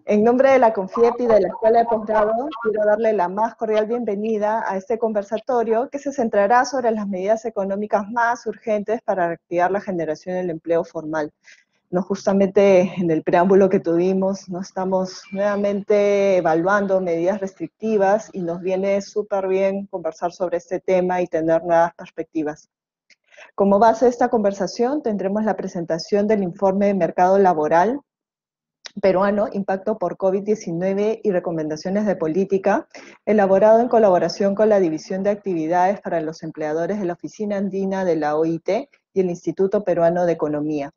En nombre de la CONFIEP y de la Escuela de Posgrado, quiero darle la más cordial bienvenida a este conversatorio que se centrará sobre las medidas económicas más urgentes para reactivar la generación del empleo formal. No, justamente en el preámbulo que tuvimos, no estamos nuevamente evaluando medidas restrictivas y nos viene súper bien conversar sobre este tema y tener nuevas perspectivas. Como base de esta conversación tendremos la presentación del informe de mercado laboral peruano, impacto por COVID-19 y recomendaciones de política, elaborado en colaboración con la División de Actividades para los Empleadores de la Oficina Andina de la OIT y el Instituto Peruano de Economía.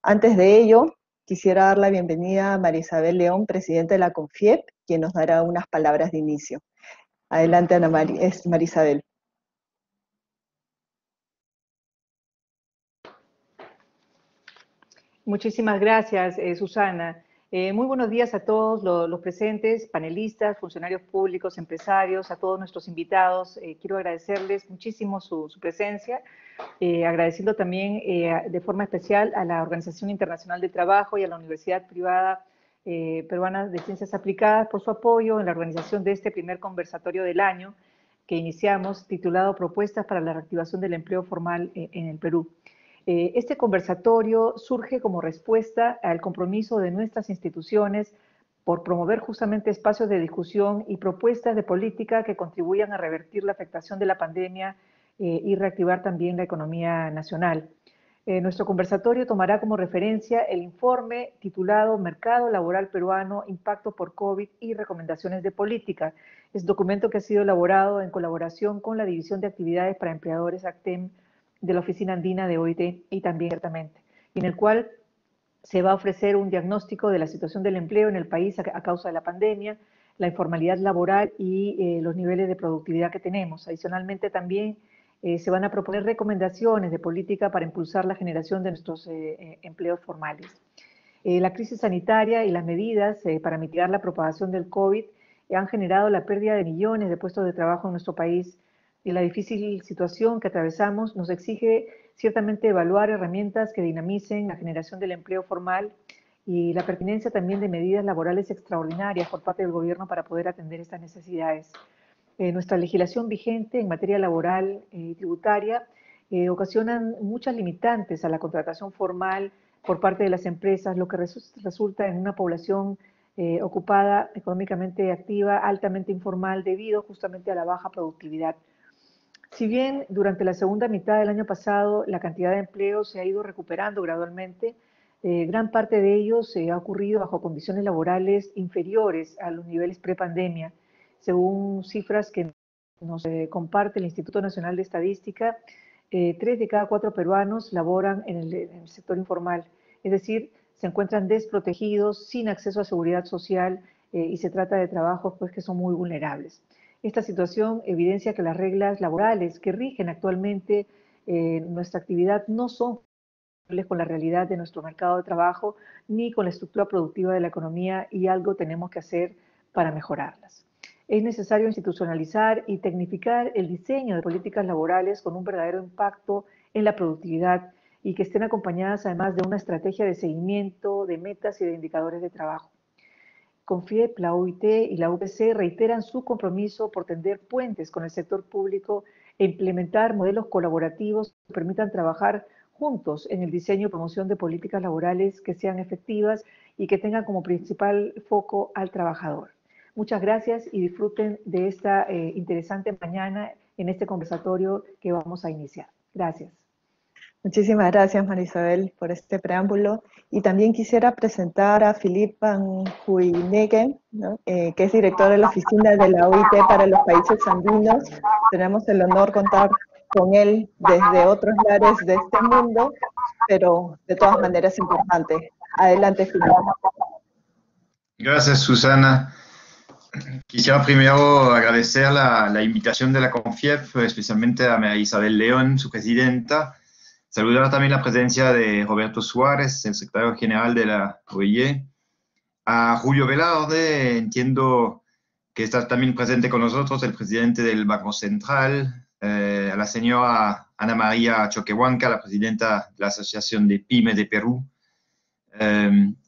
Antes de ello, quisiera dar la bienvenida a María Isabel León, presidenta de la CONFIEP, quien nos dará unas palabras de inicio. Adelante, María Isabel. Muchísimas gracias, Susana. Muy buenos días a todos los presentes, panelistas, funcionarios públicos, empresarios, a todos nuestros invitados. Quiero agradecerles muchísimo su presencia, agradeciendo también de forma especial a la Organización Internacional del Trabajo y a la Universidad Privada Peruana de Ciencias Aplicadas por su apoyo en la organización de este primer conversatorio del año que iniciamos, titulado Propuestas para la reactivación del empleo formal en el Perú. Este conversatorio surge como respuesta al compromiso de nuestras instituciones por promover justamente espacios de discusión y propuestas de política que contribuyan a revertir la afectación de la pandemia y reactivar también la economía nacional. Nuestro conversatorio tomará como referencia el informe titulado Mercado Laboral Peruano, Impacto por COVID y Recomendaciones de Política. Es un documento que ha sido elaborado en colaboración con la División de Actividades para Empleadores ACTEM de la Oficina Andina de OIT y también ciertamente, en el cual se va a ofrecer un diagnóstico de la situación del empleo en el país a causa de la pandemia, la informalidad laboral y los niveles de productividad que tenemos. Adicionalmente también se van a proponer recomendaciones de política para impulsar la generación de nuestros empleos formales. La crisis sanitaria y las medidas para mitigar la propagación del COVID han generado la pérdida de millones de puestos de trabajo en nuestro país, y la difícil situación que atravesamos nos exige ciertamente evaluar herramientas que dinamicen la generación del empleo formal y la pertinencia también de medidas laborales extraordinarias por parte del gobierno para poder atender estas necesidades. Nuestra legislación vigente en materia laboral y tributaria ocasionan muchas limitantes a la contratación formal por parte de las empresas, lo que resulta en una población ocupada, económicamente activa, altamente informal, debido justamente a la baja productividad. Si bien durante la segunda mitad del año pasado la cantidad de empleos se ha ido recuperando gradualmente, gran parte de ellos ha ocurrido bajo condiciones laborales inferiores a los niveles prepandemia. Según cifras que nos comparte el Instituto Nacional de Estadística, 3 de cada 4 peruanos laboran en el sector informal, es decir, se encuentran desprotegidos, sin acceso a seguridad social y se trata de trabajos pues, que son muy vulnerables. Esta situación evidencia que las reglas laborales que rigen actualmente nuestra actividad no son compatibles con la realidad de nuestro mercado de trabajo ni con la estructura productiva de la economía, y algo tenemos que hacer para mejorarlas. Es necesario institucionalizar y tecnificar el diseño de políticas laborales con un verdadero impacto en la productividad y que estén acompañadas además de una estrategia de seguimiento de metas y de indicadores de trabajo. CONFIEP, la OIT y la UPC reiteran su compromiso por tender puentes con el sector público e implementar modelos colaborativos que permitan trabajar juntos en el diseño y promoción de políticas laborales que sean efectivas y que tengan como principal foco al trabajador. Muchas gracias y disfruten de esta interesante mañana en este conversatorio que vamos a iniciar. Gracias. Muchísimas gracias, María Isabel, por este preámbulo. Y también quisiera presentar a Philippe Van Huynecken, ¿no? Que es director de la Oficina de la OIT para los países andinos. Tenemos el honor de contar con él desde otros lares de este mundo, pero de todas maneras es importante. Adelante, Philippe. Gracias, Susana. Quisiera primero agradecer la invitación de la CONFIEP, especialmente a María Isabel León, su presidenta. Saludar también la presencia de Roberto Suárez, el secretario general de la OIE. A Julio Velarde, entiendo que está también presente con nosotros, el presidente del Banco Central. A la señora Ana María Choquehuanca, la presidenta de la Asociación de Pymes de Perú.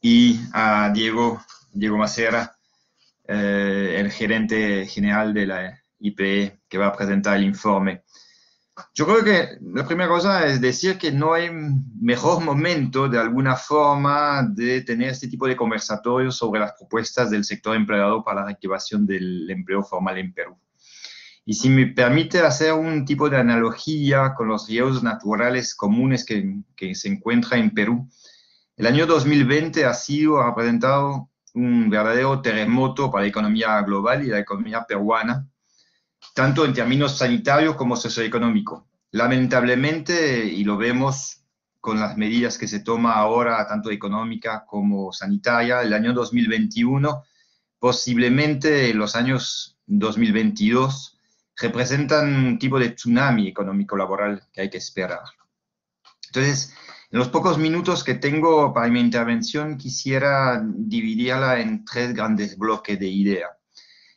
Y a Diego Diego Macera, el gerente general de la IPE, que va a presentar el informe. Yo creo que la primera cosa es decir que no hay mejor momento, de alguna forma, de tener este tipo de conversatorios sobre las propuestas del sector empleado para la reactivación del empleo formal en Perú. Y si me permite hacer un tipo de analogía con los riesgos naturales comunes que se encuentran en Perú, el año 2020 ha representado un verdadero terremoto para la economía global y la economía peruana, tanto en términos sanitarios como socioeconómicos. Lamentablemente, y lo vemos con las medidas que se toman ahora, tanto económica como sanitaria, el año 2021, posiblemente los años 2022, representan un tipo de tsunami económico-laboral que hay que esperar. Entonces, en los pocos minutos que tengo para mi intervención, quisiera dividirla en 3 grandes bloques de ideas.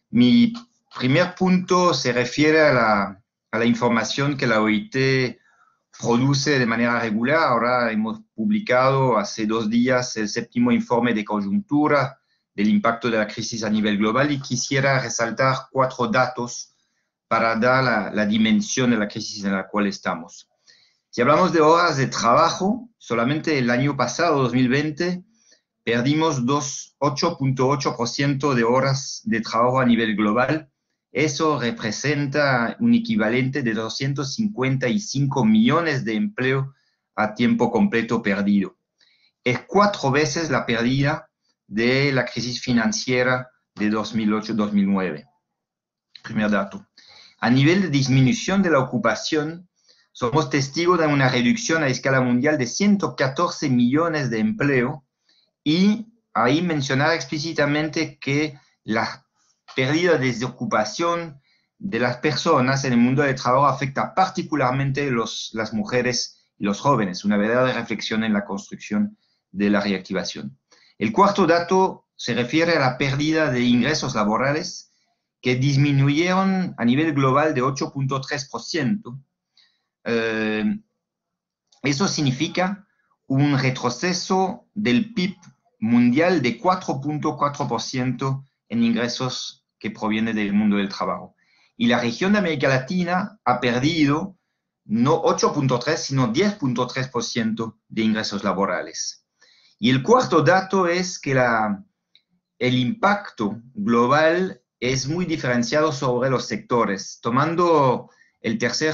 Mi primer punto se refiere a la información que la OIT produce de manera regular. Ahora hemos publicado hace 2 días el 7º informe de coyuntura del impacto de la crisis a nivel global y quisiera resaltar 4 datos para dar la dimensión de la crisis en la cual estamos. Si hablamos de horas de trabajo, solamente el año pasado, 2020, perdimos 8.8% de horas de trabajo a nivel global. Eso representa un equivalente de 255 millones de empleo a tiempo completo perdido. Es 4 veces la pérdida de la crisis financiera de 2008-2009. Primer dato. A nivel de disminución de la ocupación, somos testigos de una reducción a escala mundial de 114 millones de empleo, y ahí mencionar explícitamente que la pérdida de desocupación de las personas en el mundo del trabajo afecta particularmente las mujeres y los jóvenes, una verdadera reflexión en la construcción de la reactivación. El cuarto dato se refiere a la pérdida de ingresos laborales, que disminuyeron a nivel global de 8.3%. Eso significa un retroceso del PIB mundial de 4.4% en ingresos que provienen del mundo del trabajo. Y la región de América Latina ha perdido no 8.3, sino 10.3% de ingresos laborales. Y el cuarto dato es que el impacto global es muy diferenciado sobre los sectores. Tomando el tercer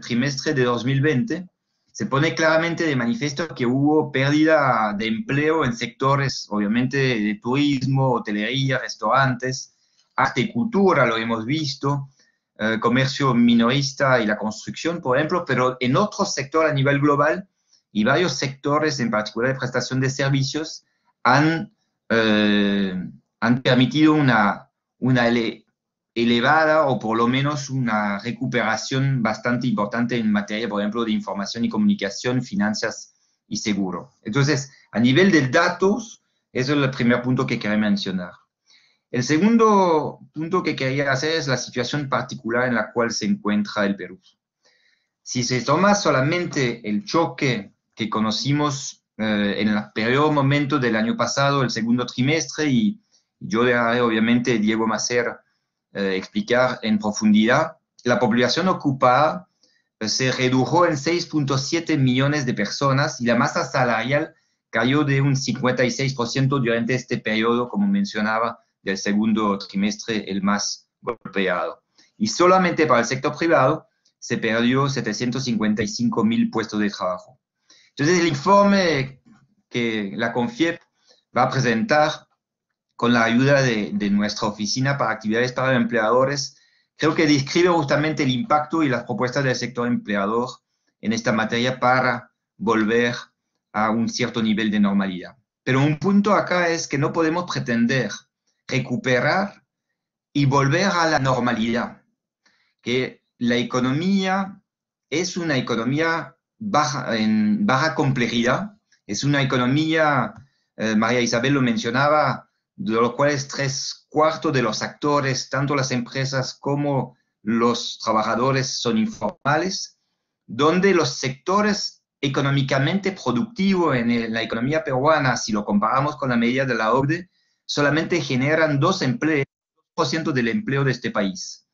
trimestre de 2020, se pone claramente de manifiesto que hubo pérdida de empleo en sectores, obviamente, de turismo, hotelería, restaurantes, arte y cultura, lo hemos visto, comercio minorista y la construcción, por ejemplo, pero en otros sectores a nivel global y varios sectores, en particular de prestación de servicios, han permitido una elevada o por lo menos una recuperación bastante importante en materia, por ejemplo, de información y comunicación, finanzas y seguro. Entonces, a nivel de datos, eso es el primer punto que quería mencionar. El segundo punto que quería hacer es la situación particular en la cual se encuentra el Perú. Si se toma solamente el choque que conocimos en el peor momento del año pasado, el segundo trimestre, y yo dejaré obviamente a Diego Macera explicar en profundidad, la población ocupada se redujo en 6.7 millones de personas y la masa salarial cayó de un 56% durante este periodo, como mencionaba, del segundo trimestre, el más golpeado. Y solamente para el sector privado se perdió 755.000 puestos de trabajo. Entonces, el informe que la CONFIEP va a presentar con la ayuda de nuestra oficina para actividades para empleadores, creo que describe justamente el impacto y las propuestas del sector empleador en esta materia para volver a un cierto nivel de normalidad. Pero un punto acá es que no podemos pretender recuperar y volver a la normalidad, que la economía es una economía en baja complejidad, es una economía, María Isabel lo mencionaba, de los cuales 3/4 de los actores, tanto las empresas como los trabajadores, son informales, donde los sectores económicamente productivos en la economía peruana, si lo comparamos con la media de la OCDE, solamente generan 2% del empleo de este país.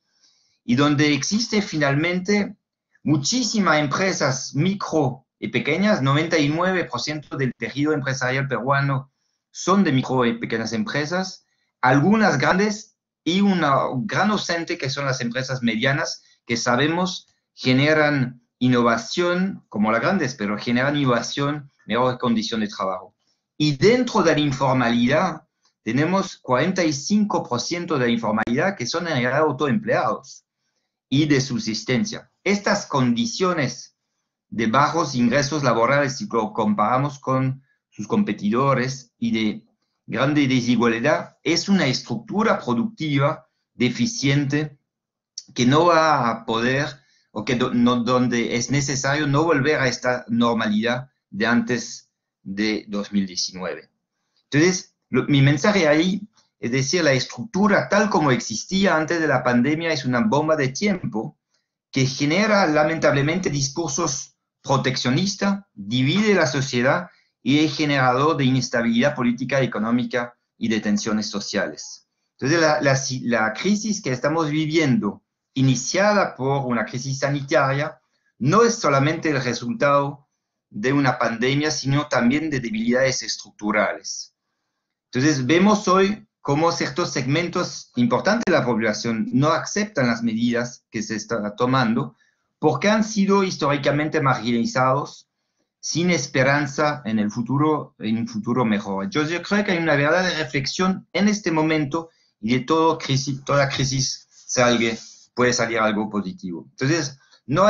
Y donde existe finalmente muchísimas empresas micro y pequeñas, 99% del tejido empresarial peruano son de micro y pequeñas empresas, algunas grandes y una gran ausente que son las empresas medianas, que sabemos generan innovación, como las grandes, pero generan innovación, mejor condición de trabajo. Y dentro de la informalidad, tenemos 45% de la informalidad que son en realidad autoempleados y de subsistencia. Estas condiciones de bajos ingresos laborales, si lo comparamos con sus competidores, y de grande desigualdad, es una estructura productiva deficiente que no va a poder, o que donde es necesario no volver a esta normalidad de antes de 2019. Entonces, mi mensaje ahí es decir, la estructura tal como existía antes de la pandemia es una bomba de tiempo que genera lamentablemente discursos proteccionistas, divide la sociedad y es generador de inestabilidad política, económica y de tensiones sociales. Entonces, la crisis que estamos viviendo, iniciada por una crisis sanitaria, no es solamente el resultado de una pandemia, sino también de debilidades estructurales. Entonces, vemos hoy cómo ciertos segmentos importantes de la población no aceptan las medidas que se están tomando porque han sido históricamente marginalizados sin esperanza en un futuro mejor. Yo creo que hay una verdadera reflexión en este momento y de toda crisis puede salir algo positivo. Entonces, no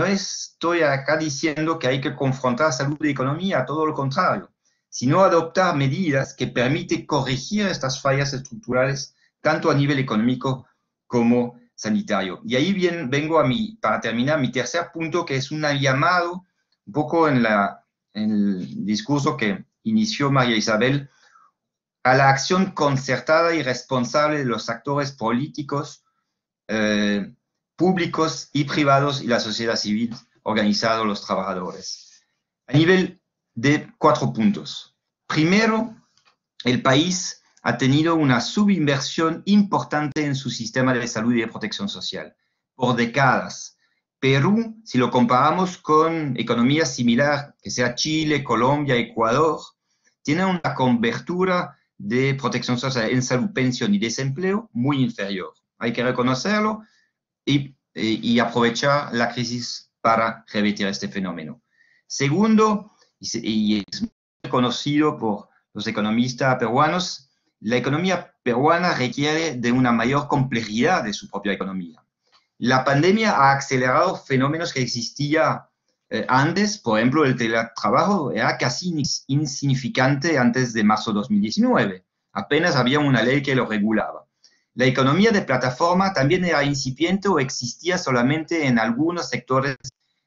estoy acá diciendo que hay que confrontar salud y economía, todo lo contrario, sino adoptar medidas que permiten corregir estas fallas estructurales, tanto a nivel económico como sanitario. Y ahí vengo para terminar, mi tercer punto, que es un llamado, un poco en el discurso que inició María Isabel, a la acción concertada y responsable de los actores políticos, públicos y privados y la sociedad civil organizada, los trabajadores. A nivel de 4 puntos. Primero, el país ha tenido una subinversión importante en su sistema de salud y de protección social por décadas. Perú, si lo comparamos con economías similares, que sea Chile, Colombia, Ecuador, tiene una cobertura de protección social en salud, pensión y desempleo muy inferior. Hay que reconocerlo y aprovechar la crisis para revertir este fenómeno. Segundo, y es muy conocido por los economistas peruanos, la economía peruana requiere de una mayor complejidad de su propia economía. La pandemia ha acelerado fenómenos que existían antes, por ejemplo, el teletrabajo era casi insignificante antes de marzo de 2019. Apenas había una ley que lo regulaba. La economía de plataforma también era incipiente o existía solamente en algunos sectores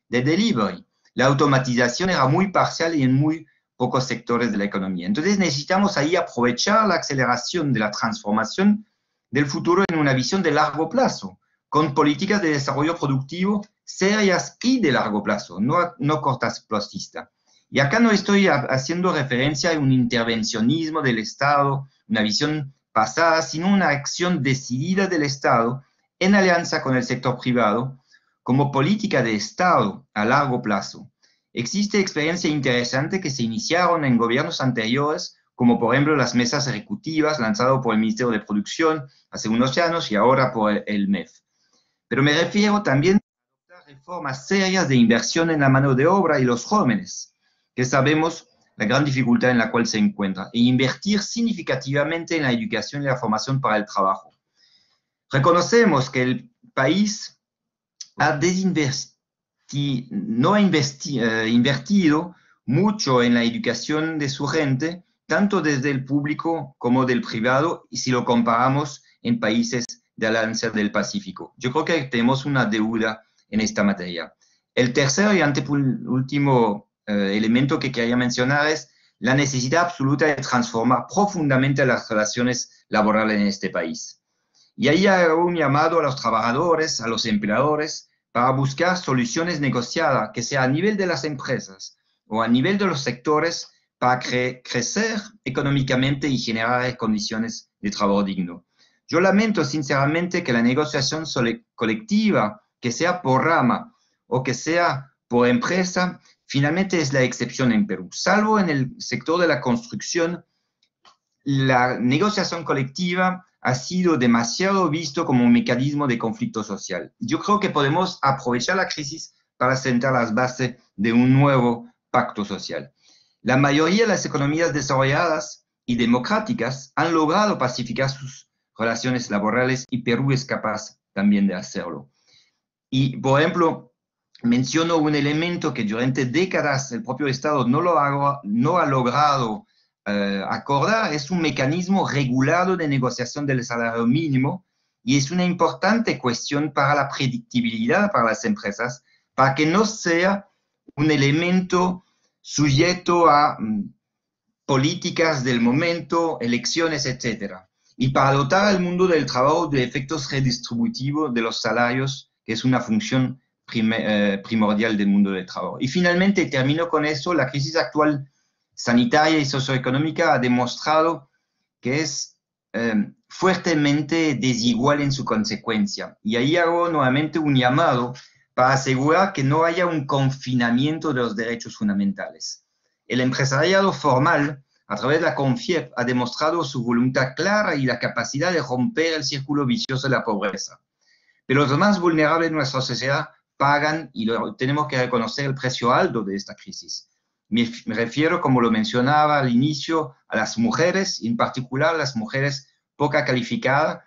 de delivery. La automatización era muy parcial y en muy pocos sectores de la economía. Entonces necesitamos ahí aprovechar la aceleración de la transformación del futuro en una visión de largo plazo, con políticas de desarrollo productivo serias y de largo plazo, no cortoplacista. Y acá no estoy haciendo referencia a un intervencionismo del Estado, una visión pasada, sino una acción decidida del Estado en alianza con el sector privado como política de Estado a largo plazo. Existe experiencias interesantes que se iniciaron en gobiernos anteriores, como por ejemplo las mesas ejecutivas lanzadas por el Ministerio de Producción hace unos años y ahora por el MEF. Pero me refiero también a reformas serias de inversión en la mano de obra y los jóvenes, que sabemos la gran dificultad en la cual se encuentra, e invertir significativamente en la educación y la formación para el trabajo. Reconocemos que el país no ha invertido mucho en la educación de su gente, tanto desde el público como del privado, y si lo comparamos en países de la Alianza del Pacífico. Yo creo que tenemos una deuda en esta materia. El tercer y anteúltimo elemento que quería mencionar es la necesidad absoluta de transformar profundamente las relaciones laborales en este país. Y ahí hago un llamado a los trabajadores, a los empleadores, para buscar soluciones negociadas, que sea a nivel de las empresas o a nivel de los sectores, para crecer económicamente y generar condiciones de trabajo digno. Yo lamento sinceramente que la negociación colectiva, que sea por rama o que sea por empresa, finalmente es la excepción en Perú. Salvo en el sector de la construcción, la negociación colectiva ha sido demasiado visto como un mecanismo de conflicto social. Yo creo que podemos aprovechar la crisis para sentar las bases de un nuevo pacto social. La mayoría de las economías desarrolladas y democráticas han logrado pacificar sus relaciones laborales y Perú es capaz también de hacerlo. Y, por ejemplo, menciono un elemento que durante décadas el propio Estado no ha logrado acordar, es un mecanismo regulado de negociación del salario mínimo y es una importante cuestión para la predictibilidad para las empresas, para que no sea un elemento sujeto a políticas del momento, elecciones, etc. Y para dotar al mundo del trabajo de efectos redistributivos de los salarios, que es una función primordial del mundo del trabajo. Y finalmente, termino con eso, la crisis actual sanitaria y socioeconómica ha demostrado que es fuertemente desigual en su consecuencia. Y ahí hago nuevamente un llamado para asegurar que no haya un confinamiento de los derechos fundamentales. El empresariado formal, a través de la CONFIEP, ha demostrado su voluntad clara y la capacidad de romper el círculo vicioso de la pobreza. Pero los más vulnerables de nuestra sociedad pagan, y tenemos que reconocer, el precio alto de esta crisis. Me refiero, como lo mencionaba al inicio, a las mujeres, en particular las mujeres poco calificadas,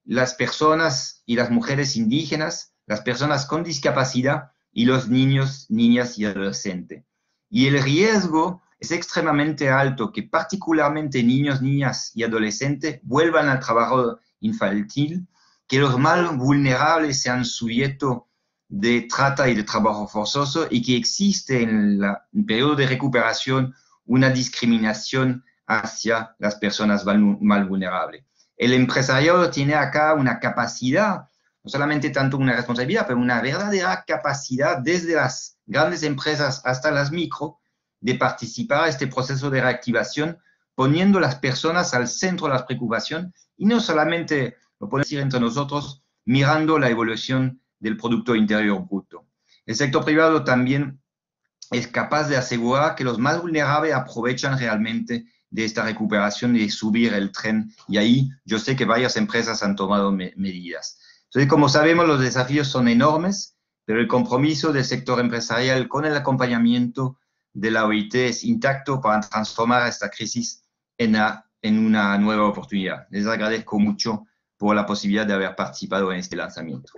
las personas y las mujeres indígenas, las personas con discapacidad y los niños, niñas y adolescentes. Y el riesgo es extremadamente alto que particularmente niños, niñas y adolescentes vuelvan al trabajo infantil, que los más vulnerables sean sujetos de trata y de trabajo forzoso y que existe en el periodo de recuperación una discriminación hacia las personas más vulnerables. El empresariado tiene acá una capacidad, no solamente tanto una responsabilidad, pero una verdadera capacidad desde las grandes empresas hasta las micro de participar a este proceso de reactivación, poniendo a las personas al centro de las preocupaciones y no solamente, lo podemos decir entre nosotros, mirando la evolución del Producto Interior Bruto. El sector privado también es capaz de asegurar que los más vulnerables aprovechan realmente de esta recuperación y de subir el tren, y ahí yo sé que varias empresas han tomado medidas. Entonces, como sabemos, los desafíos son enormes, pero el compromiso del sector empresarial con el acompañamiento de la OIT es intacto para transformar esta crisis en una nueva oportunidad. Les agradezco mucho por la posibilidad de haber participado en este lanzamiento.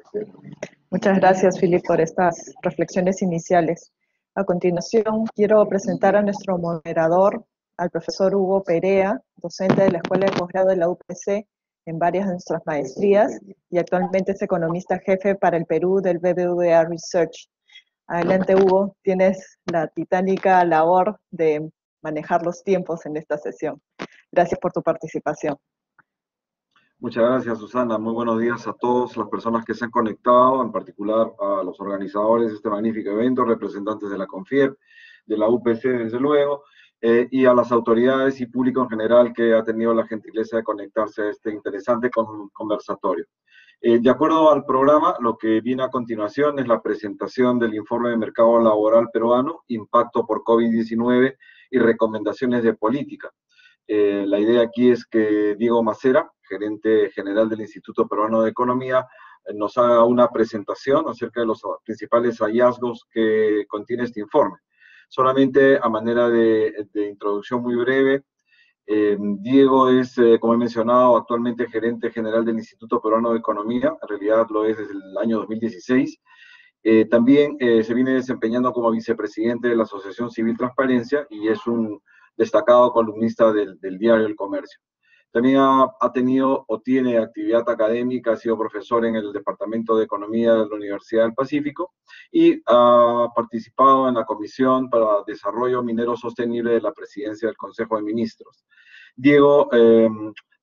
Muchas gracias, Philip, por estas reflexiones iniciales. A continuación, quiero presentar a nuestro moderador, al profesor Hugo Perea, docente de la Escuela de Posgrado de la UPC en varias de nuestras maestrías y actualmente es economista jefe para el Perú del BBVA Research. Adelante, Hugo, tienes la titánica labor de manejar los tiempos en esta sesión. Gracias por tu participación. Muchas gracias, Susana. Muy buenos días a todas las personas que se han conectado, en particular a los organizadores de este magnífico evento, representantes de la CONFIEP, de la UPC, desde luego, y a las autoridades y público en general que ha tenido la gentileza de conectarse a este interesante conversatorio. De acuerdo al programa, lo que viene a continuación es la presentación del informe de mercado laboral peruano, impacto por COVID-19 y recomendaciones de política. La idea aquí es que Diego Macera, gerente general del Instituto Peruano de Economía, nos haga una presentación acerca de los principales hallazgos que contiene este informe. Solamente a manera de introducción muy breve, Diego es, como he mencionado, actualmente gerente general del Instituto Peruano de Economía, en realidad lo es desde el año 2016. También se viene desempeñando como vicepresidente de la Asociación Civil Transparencia y es un destacado columnista del diario El Comercio. También ha tenido o tiene actividad académica, ha sido profesor en el Departamento de Economía de la Universidad del Pacífico y ha participado en la Comisión para Desarrollo Minero Sostenible de la Presidencia del Consejo de Ministros. Diego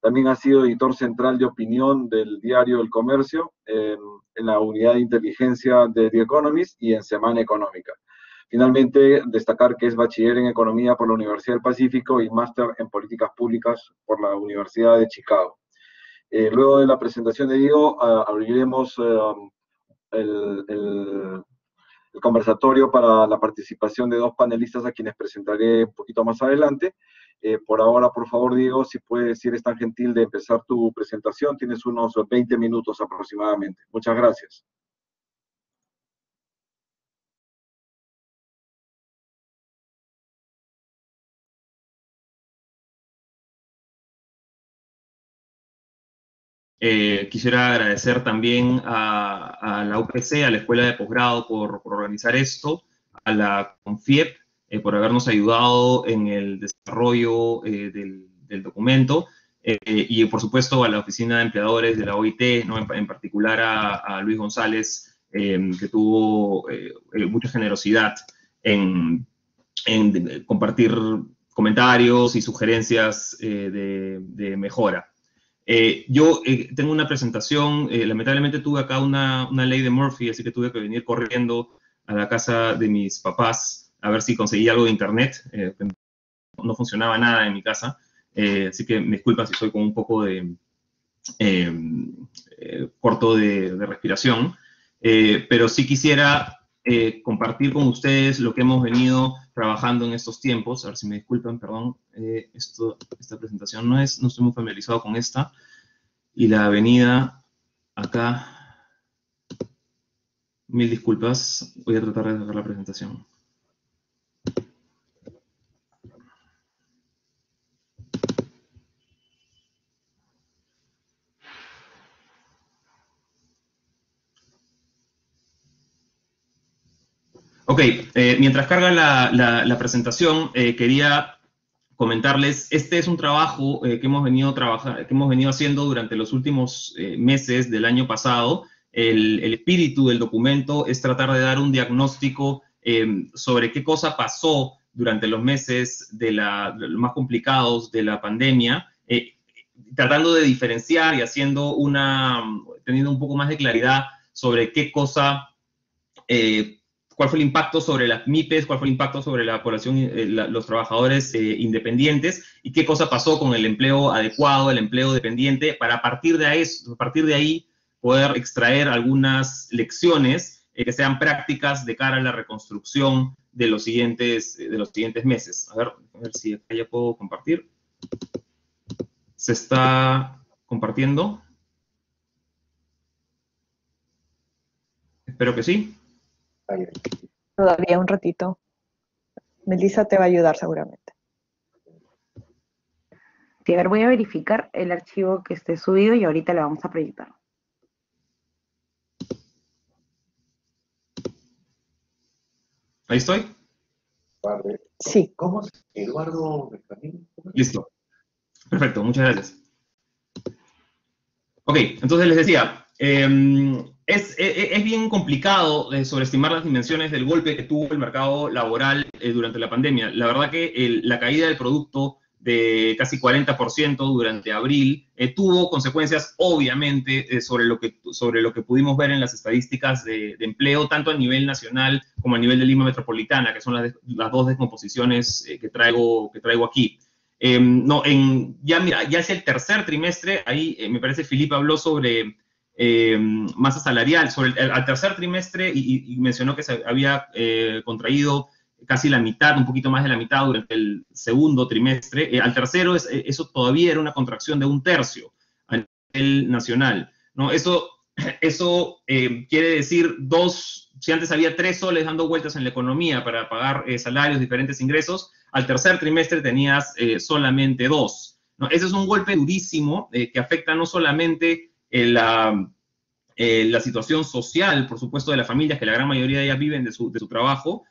también ha sido editor central de opinión del diario El Comercio, en la unidad de inteligencia de The Economist y en Semana Económica. Finalmente, destacar que es bachiller en Economía por la Universidad del Pacífico y máster en Políticas Públicas por la Universidad de Chicago. Luego de la presentación de Diego, abriremos el conversatorio para la participación de dos panelistas a quienes presentaré un poquito más adelante. Por ahora, por favor, Diego, si puedes, si eres tan gentil de empezar tu presentación, tienes unos 20 minutos aproximadamente. Muchas gracias. Quisiera agradecer también a la UPC, a la Escuela de Posgrado por organizar esto, a la CONFIEP por habernos ayudado en el desarrollo del documento, y por supuesto a la Oficina de Empleadores de la OIT, ¿no? En particular a Luis González, que tuvo mucha generosidad en compartir comentarios y sugerencias de mejora. Yo tengo una presentación, lamentablemente tuve acá una ley de Murphy, así que tuve que venir corriendo a la casa de mis papás a ver si conseguía algo de internet. No funcionaba nada en mi casa, así que me disculpan si soy con un poco de corto de respiración, pero sí quisiera compartir con ustedes lo que hemos venido trabajando en estos tiempos. A ver si me disculpan, perdón, esta presentación no estoy muy familiarizado con esta. Y la avenida acá, mil disculpas, voy a tratar de hacer la presentación. Ok, mientras carga la presentación, quería comentarles, este es un trabajo que hemos venido haciendo durante los últimos meses del año pasado. El espíritu del documento es tratar de dar un diagnóstico sobre qué cosa pasó durante los meses los más complicados de la pandemia, tratando de diferenciar y teniendo un poco más de claridad sobre qué cosa, cuál fue el impacto sobre las MIPES, cuál fue el impacto sobre la población, los trabajadores independientes, y qué cosa pasó con el empleo adecuado, el empleo dependiente, para a partir de ahí poder extraer algunas lecciones que sean prácticas de cara a la reconstrucción de los siguientes meses. A ver si acá ya puedo compartir. ¿Se está compartiendo? Espero que sí. Todavía un ratito. Melissa te va a ayudar seguramente. Sí, a ver, voy a verificar el archivo que esté subido y ahorita lo vamos a proyectar. ¿Ahí estoy? Sí. ¿Cómo es? Eduardo Benjamín. Listo. Perfecto, muchas gracias. Ok, entonces les decía, es bien complicado sobreestimar las dimensiones del golpe que tuvo el mercado laboral durante la pandemia. La verdad que la caída del producto de casi 40% durante abril tuvo consecuencias, obviamente, sobre lo que pudimos ver en las estadísticas de empleo, tanto a nivel nacional como a nivel de Lima Metropolitana, que son las dos descomposiciones que traigo aquí. Ya hacia el tercer trimestre, ahí me parece Filipe habló sobre masa salarial, al tercer trimestre, y mencionó que se había contraído casi la mitad, un poquito más de la mitad durante el segundo trimestre. Al tercero, eso todavía era una contracción de 1/3 a nivel nacional, ¿no? Eso quiere decir si antes había 3 soles dando vueltas en la economía para pagar salarios, diferentes ingresos, al tercer trimestre tenías solamente 2, ¿no? Ese es un golpe durísimo que afecta no solamente la situación social, por supuesto, de las familias, que la gran mayoría de ellas viven de su trabajo,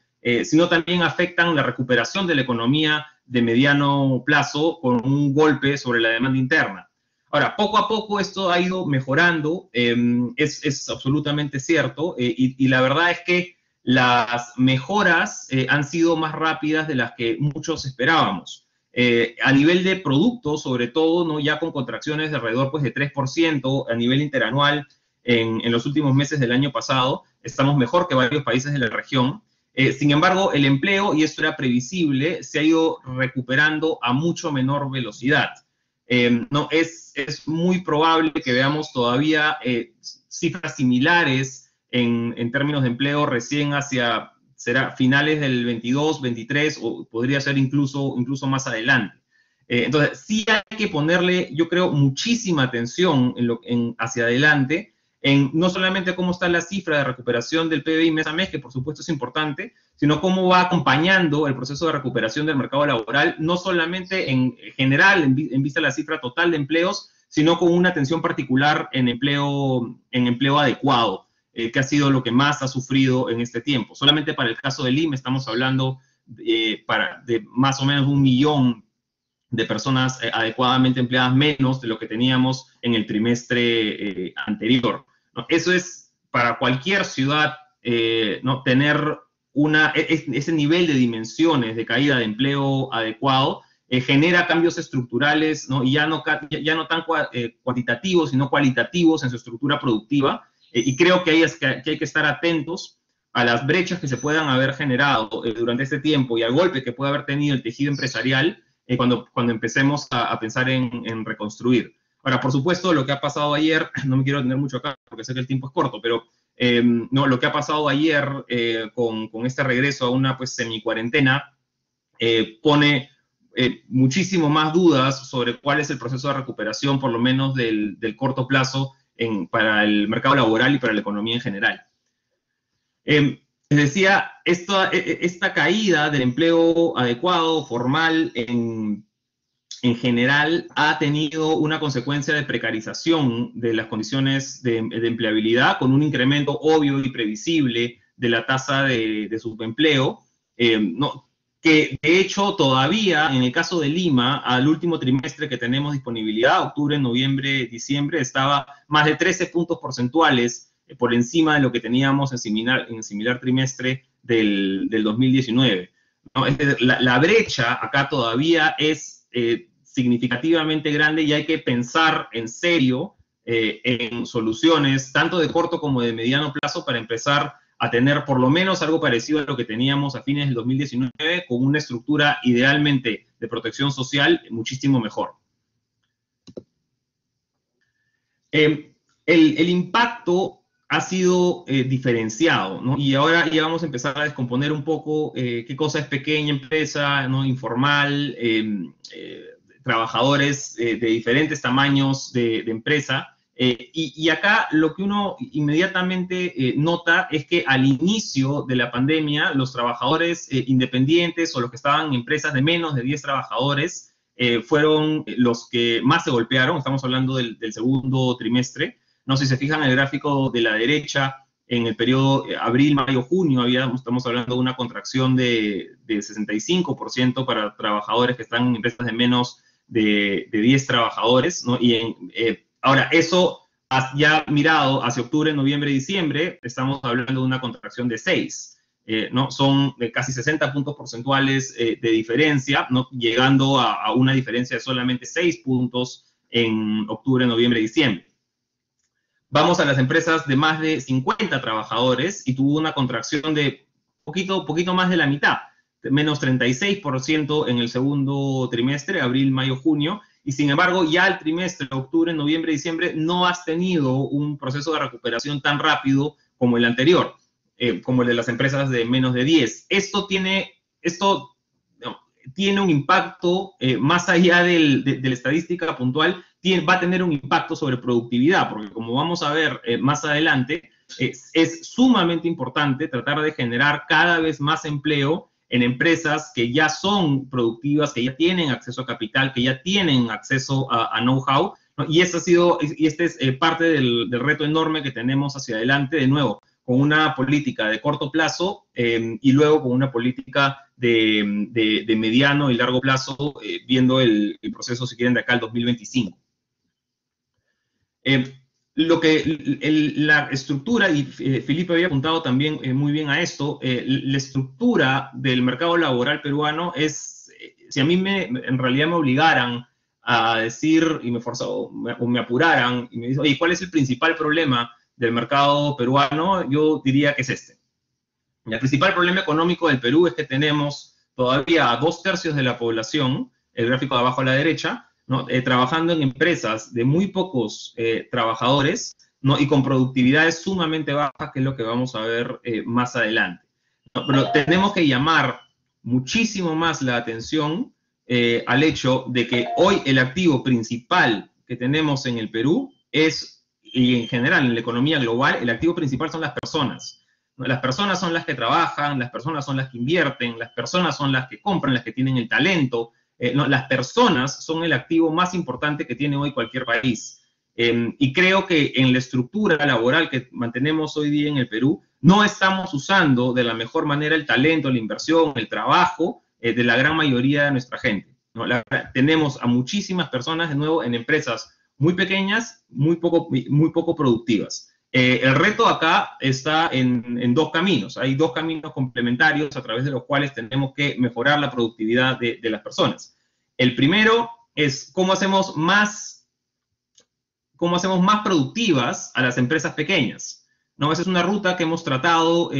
sino también afectan la recuperación de la economía de mediano plazo con un golpe sobre la demanda interna. Ahora, poco a poco esto ha ido mejorando, es absolutamente cierto, y la verdad es que las mejoras han sido más rápidas de las que muchos esperábamos. A nivel de productos, sobre todo, ¿no? Ya con contracciones de alrededor pues, de 3% a nivel interanual en los últimos meses del año pasado, estamos mejor que varios países de la región. Sin embargo, el empleo, y esto era previsible, se ha ido recuperando a mucho menor velocidad. No, es muy probable que veamos todavía cifras similares en términos de empleo recién será finales del 22, 23, o podría ser incluso más adelante. Entonces, sí hay que ponerle, yo creo, muchísima atención hacia adelante, en no solamente cómo está la cifra de recuperación del PBI mes a mes, que por supuesto es importante, sino cómo va acompañando el proceso de recuperación del mercado laboral, no solamente en general, en vista de la cifra total de empleos, sino con una atención particular en empleo adecuado, que ha sido lo que más ha sufrido en este tiempo. Solamente para el caso del IME estamos hablando de más o menos 1 millón de personas adecuadamente empleadas, menos de lo que teníamos en el trimestre anterior, ¿no? Eso es para cualquier ciudad, ¿no? Tener ese nivel de dimensiones de caída de empleo adecuado genera cambios estructurales, ¿no? Y ya no tan cuantitativos, sino cualitativos en su estructura productiva, y creo que hay que estar atentos a las brechas que se puedan haber generado durante este tiempo y al golpe que puede haber tenido el tejido empresarial cuando empecemos a pensar en reconstruir. Ahora, por supuesto, lo que ha pasado ayer, no me quiero detener mucho acá porque sé que el tiempo es corto, pero no, lo que ha pasado ayer con este regreso a una semi-cuarentena pone muchísimo más dudas sobre cuál es el proceso de recuperación, por lo menos del corto plazo, para el mercado laboral y para la economía en general. Les decía, esta caída del empleo adecuado, formal, en general, ha tenido una consecuencia de precarización de las condiciones de empleabilidad, con un incremento obvio y previsible de la tasa de subempleo, que de hecho todavía, en el caso de Lima, al último trimestre que tenemos disponibilidad, octubre, noviembre, diciembre, estaba más de 13 puntos porcentuales por encima de lo que teníamos en similar trimestre del 2019. ¿No? La brecha acá todavía es significativamente grande y hay que pensar en serio en soluciones, tanto de corto como de mediano plazo, para empezar a tener por lo menos algo parecido a lo que teníamos a fines del 2019, con una estructura idealmente de protección social muchísimo mejor. El impacto ha sido diferenciado, ¿no? Y ahora ya vamos a empezar a descomponer un poco qué cosa es pequeña empresa, ¿no? Informal, trabajadores de diferentes tamaños de empresa. Y acá lo que uno inmediatamente nota es que al inicio de la pandemia, los trabajadores independientes o los que estaban en empresas de menos de 10 trabajadores fueron los que más se golpearon. Estamos hablando del segundo trimestre. No sé si se fijan en el gráfico de la derecha, en el periodo abril, mayo, junio, estamos hablando de una contracción de 65% para trabajadores que están en empresas de menos de 10 trabajadores, ¿no? Y ahora, eso ya mirado hacia octubre, noviembre, diciembre, estamos hablando de una contracción de 6, ¿no? Son casi 60 puntos porcentuales de diferencia, ¿no? Llegando a una diferencia de solamente 6 puntos en octubre, noviembre, diciembre. Vamos a las empresas de más de 50 trabajadores y tuvo una contracción de poquito más de la mitad, menos 36% en el segundo trimestre, abril, mayo, junio, y sin embargo ya el trimestre, octubre, noviembre, diciembre, no has tenido un proceso de recuperación tan rápido como el anterior, como el de las empresas de menos de 10. Esto tiene un impacto más allá de la estadística puntual, va a tener un impacto sobre productividad, porque como vamos a ver más adelante, es sumamente importante tratar de generar cada vez más empleo en empresas que ya son productivas, que ya tienen acceso a capital, que ya tienen acceso a know-how, ¿no? Y este es parte del reto enorme que tenemos hacia adelante, de nuevo, con una política de corto plazo y luego con una política de mediano y largo plazo, viendo el proceso, si quieren, de acá al 2025. La estructura, y Felipe había apuntado también muy bien a esto, la estructura del mercado laboral peruano es, si a mí en realidad me obligaran a decir, o me apuraran, y me dicen, oye, ¿cuál es el principal problema del mercado peruano? Yo diría que es este. El principal problema económico del Perú es que tenemos todavía a 2/3 de la población, el gráfico de abajo a la derecha, ¿no? Trabajando en empresas de muy pocos trabajadores, ¿no? Y con productividades sumamente bajas, que es lo que vamos a ver más adelante, ¿no? Pero tenemos que llamar muchísimo más la atención al hecho de que hoy el activo principal que tenemos en el Perú es, y en general en la economía global, el activo principal son las personas. Las personas son las que trabajan, las personas son las que invierten, las personas son las que compran, las que tienen el talento. Las personas son el activo más importante que tiene hoy cualquier país. Y creo que en la estructura laboral que mantenemos hoy día en el Perú, no estamos usando de la mejor manera el talento, la inversión, el trabajo de la gran mayoría de nuestra gente, ¿no? Tenemos a muchísimas personas, de nuevo, en empresas muy pequeñas, muy poco productivas. El reto acá está en dos caminos. Hay dos caminos complementarios a través de los cuales tenemos que mejorar la productividad de las personas. El primero es cómo hacemos más productivas a las empresas pequeñas, ¿no? Esa es una ruta que hemos tratado,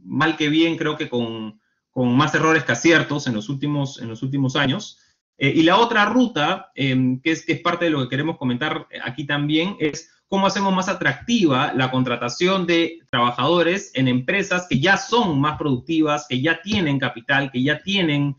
mal que bien, creo que con más errores que aciertos en los últimos años. Y la otra ruta, que es parte de lo que queremos comentar aquí también, es cómo hacemos más atractiva la contratación de trabajadores en empresas que ya son más productivas, que ya tienen capital, que ya tienen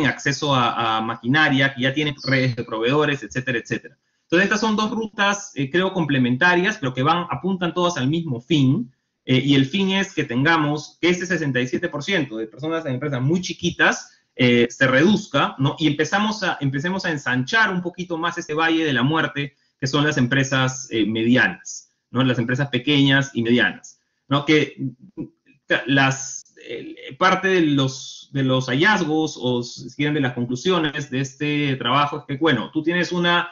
acceso a maquinaria, que ya tienen redes de proveedores, etcétera, etcétera. Entonces, estas son dos rutas, creo, complementarias, pero que apuntan todas al mismo fin, y el fin es que tengamos que ese 67% de personas en empresas muy chiquitas se reduzca, ¿no? Y empecemos a ensanchar un poquito más ese valle de la muerte, que son las empresas medianas, ¿no? Las empresas pequeñas y medianas, ¿no? Que parte de los hallazgos, o si quieren, de las conclusiones de este trabajo, es que, bueno, tú tienes una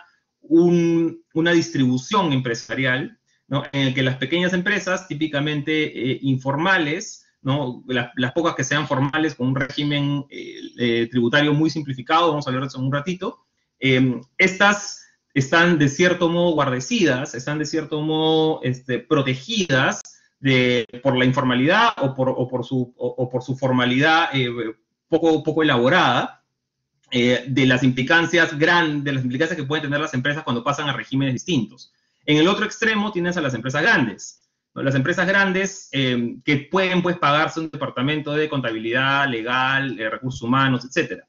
distribución empresarial, ¿no? En el que las pequeñas empresas, típicamente informales, ¿no? Las pocas que sean formales con un régimen tributario muy simplificado, vamos a hablar de eso en un ratito, estas están de cierto modo guardecidas, están de cierto modo protegidas por la informalidad o por su formalidad poco elaborada, de las implicancias que pueden tener las empresas cuando pasan a regímenes distintos. En el otro extremo tienes a las empresas grandes, ¿no? Las empresas grandes que pueden, pues, pagarse un departamento de contabilidad, legal, recursos humanos, etcétera,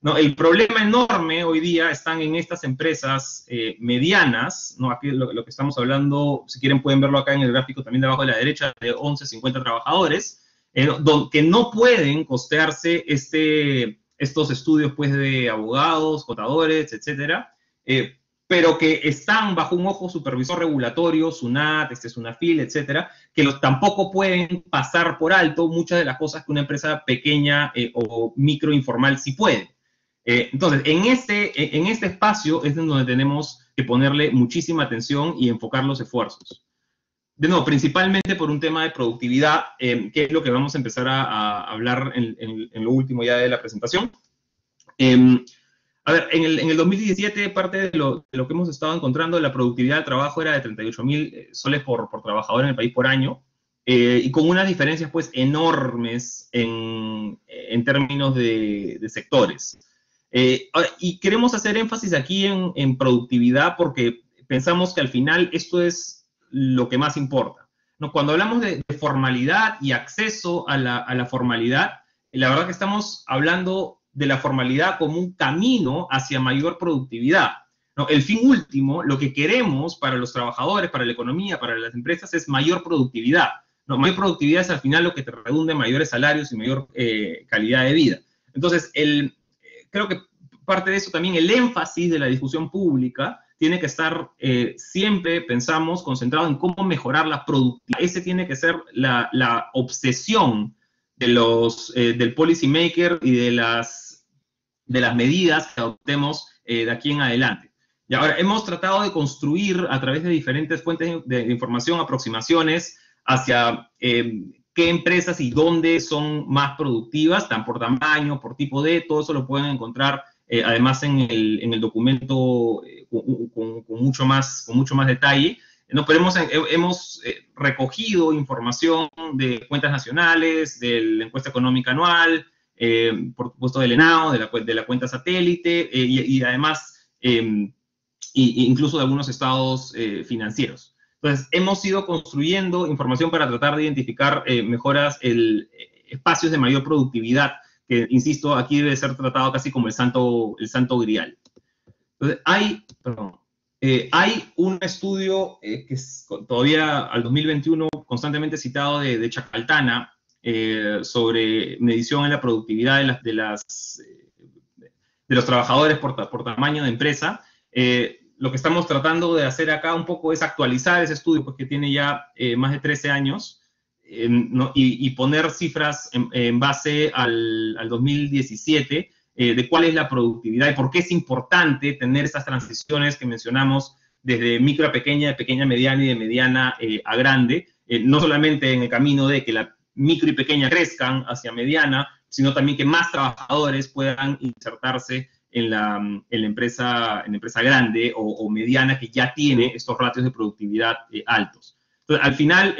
¿no? El problema enorme hoy día están en estas empresas medianas, ¿no? Aquí lo que estamos hablando, si quieren pueden verlo acá en el gráfico también de abajo a la derecha, de 11, 50 trabajadores, que no pueden costearse estos estudios, pues, de abogados, contadores, etcétera, pero que están bajo un ojo supervisor regulatorio, SUNAT, SUNAFIL, etcétera, que tampoco pueden pasar por alto muchas de las cosas que una empresa pequeña o microinformal sí puede. Entonces, en este espacio es donde tenemos que ponerle muchísima atención y enfocar los esfuerzos. De nuevo, principalmente por un tema de productividad, que es lo que vamos a empezar a hablar en lo último ya de la presentación. A ver, en el 2017, parte de lo que hemos estado encontrando, la productividad del trabajo era de 38.000 soles por trabajador en el país por año, y con unas diferencias, pues, enormes en términos de sectores. Y queremos hacer énfasis aquí en productividad porque pensamos que al final esto es lo que más importa, ¿no? Cuando hablamos de formalidad y acceso a la formalidad, la verdad que estamos hablando de la formalidad como un camino hacia mayor productividad, ¿no? El fin último, lo que queremos para los trabajadores, para la economía, para las empresas, es mayor productividad, ¿no? Mayor productividad es al final lo que te redunda en mayores salarios y mayor calidad de vida. Entonces, creo que parte de eso también, el énfasis de la discusión pública tiene que estar siempre, pensamos, concentrado en cómo mejorar la productividad. Ese tiene que ser la obsesión del policy maker y de las medidas que adoptemos de aquí en adelante. Y ahora, hemos tratado de construir a través de diferentes fuentes de información, aproximaciones hacia qué empresas y dónde son más productivas, tan por tamaño, por tipo de, todo eso lo pueden encontrar además en el documento con mucho más detalle. No, pero hemos recogido información de cuentas nacionales, de la encuesta económica anual, por supuesto del ENAO, de la cuenta satélite, y además incluso de algunos estados financieros. Entonces, hemos ido construyendo información para tratar de identificar mejoras, espacios de mayor productividad, que, insisto, aquí debe ser tratado casi como el santo grial. Entonces, hay un estudio que es todavía al 2021 constantemente citado de Chacaltana sobre medición en la productividad de los trabajadores por tamaño de empresa. Lo que estamos tratando de hacer acá un poco es actualizar ese estudio, porque tiene ya más de 13 años, ¿no? y poner cifras en base al 2017, de cuál es la productividad y por qué es importante tener esas transiciones que mencionamos desde micro a pequeña, de pequeña a mediana y de mediana a grande, no solamente en el camino de que la micro y pequeña crezcan hacia mediana, sino también que más trabajadores puedan insertarse en la empresa grande o mediana, que ya tiene estos ratios de productividad altos. Entonces, al final,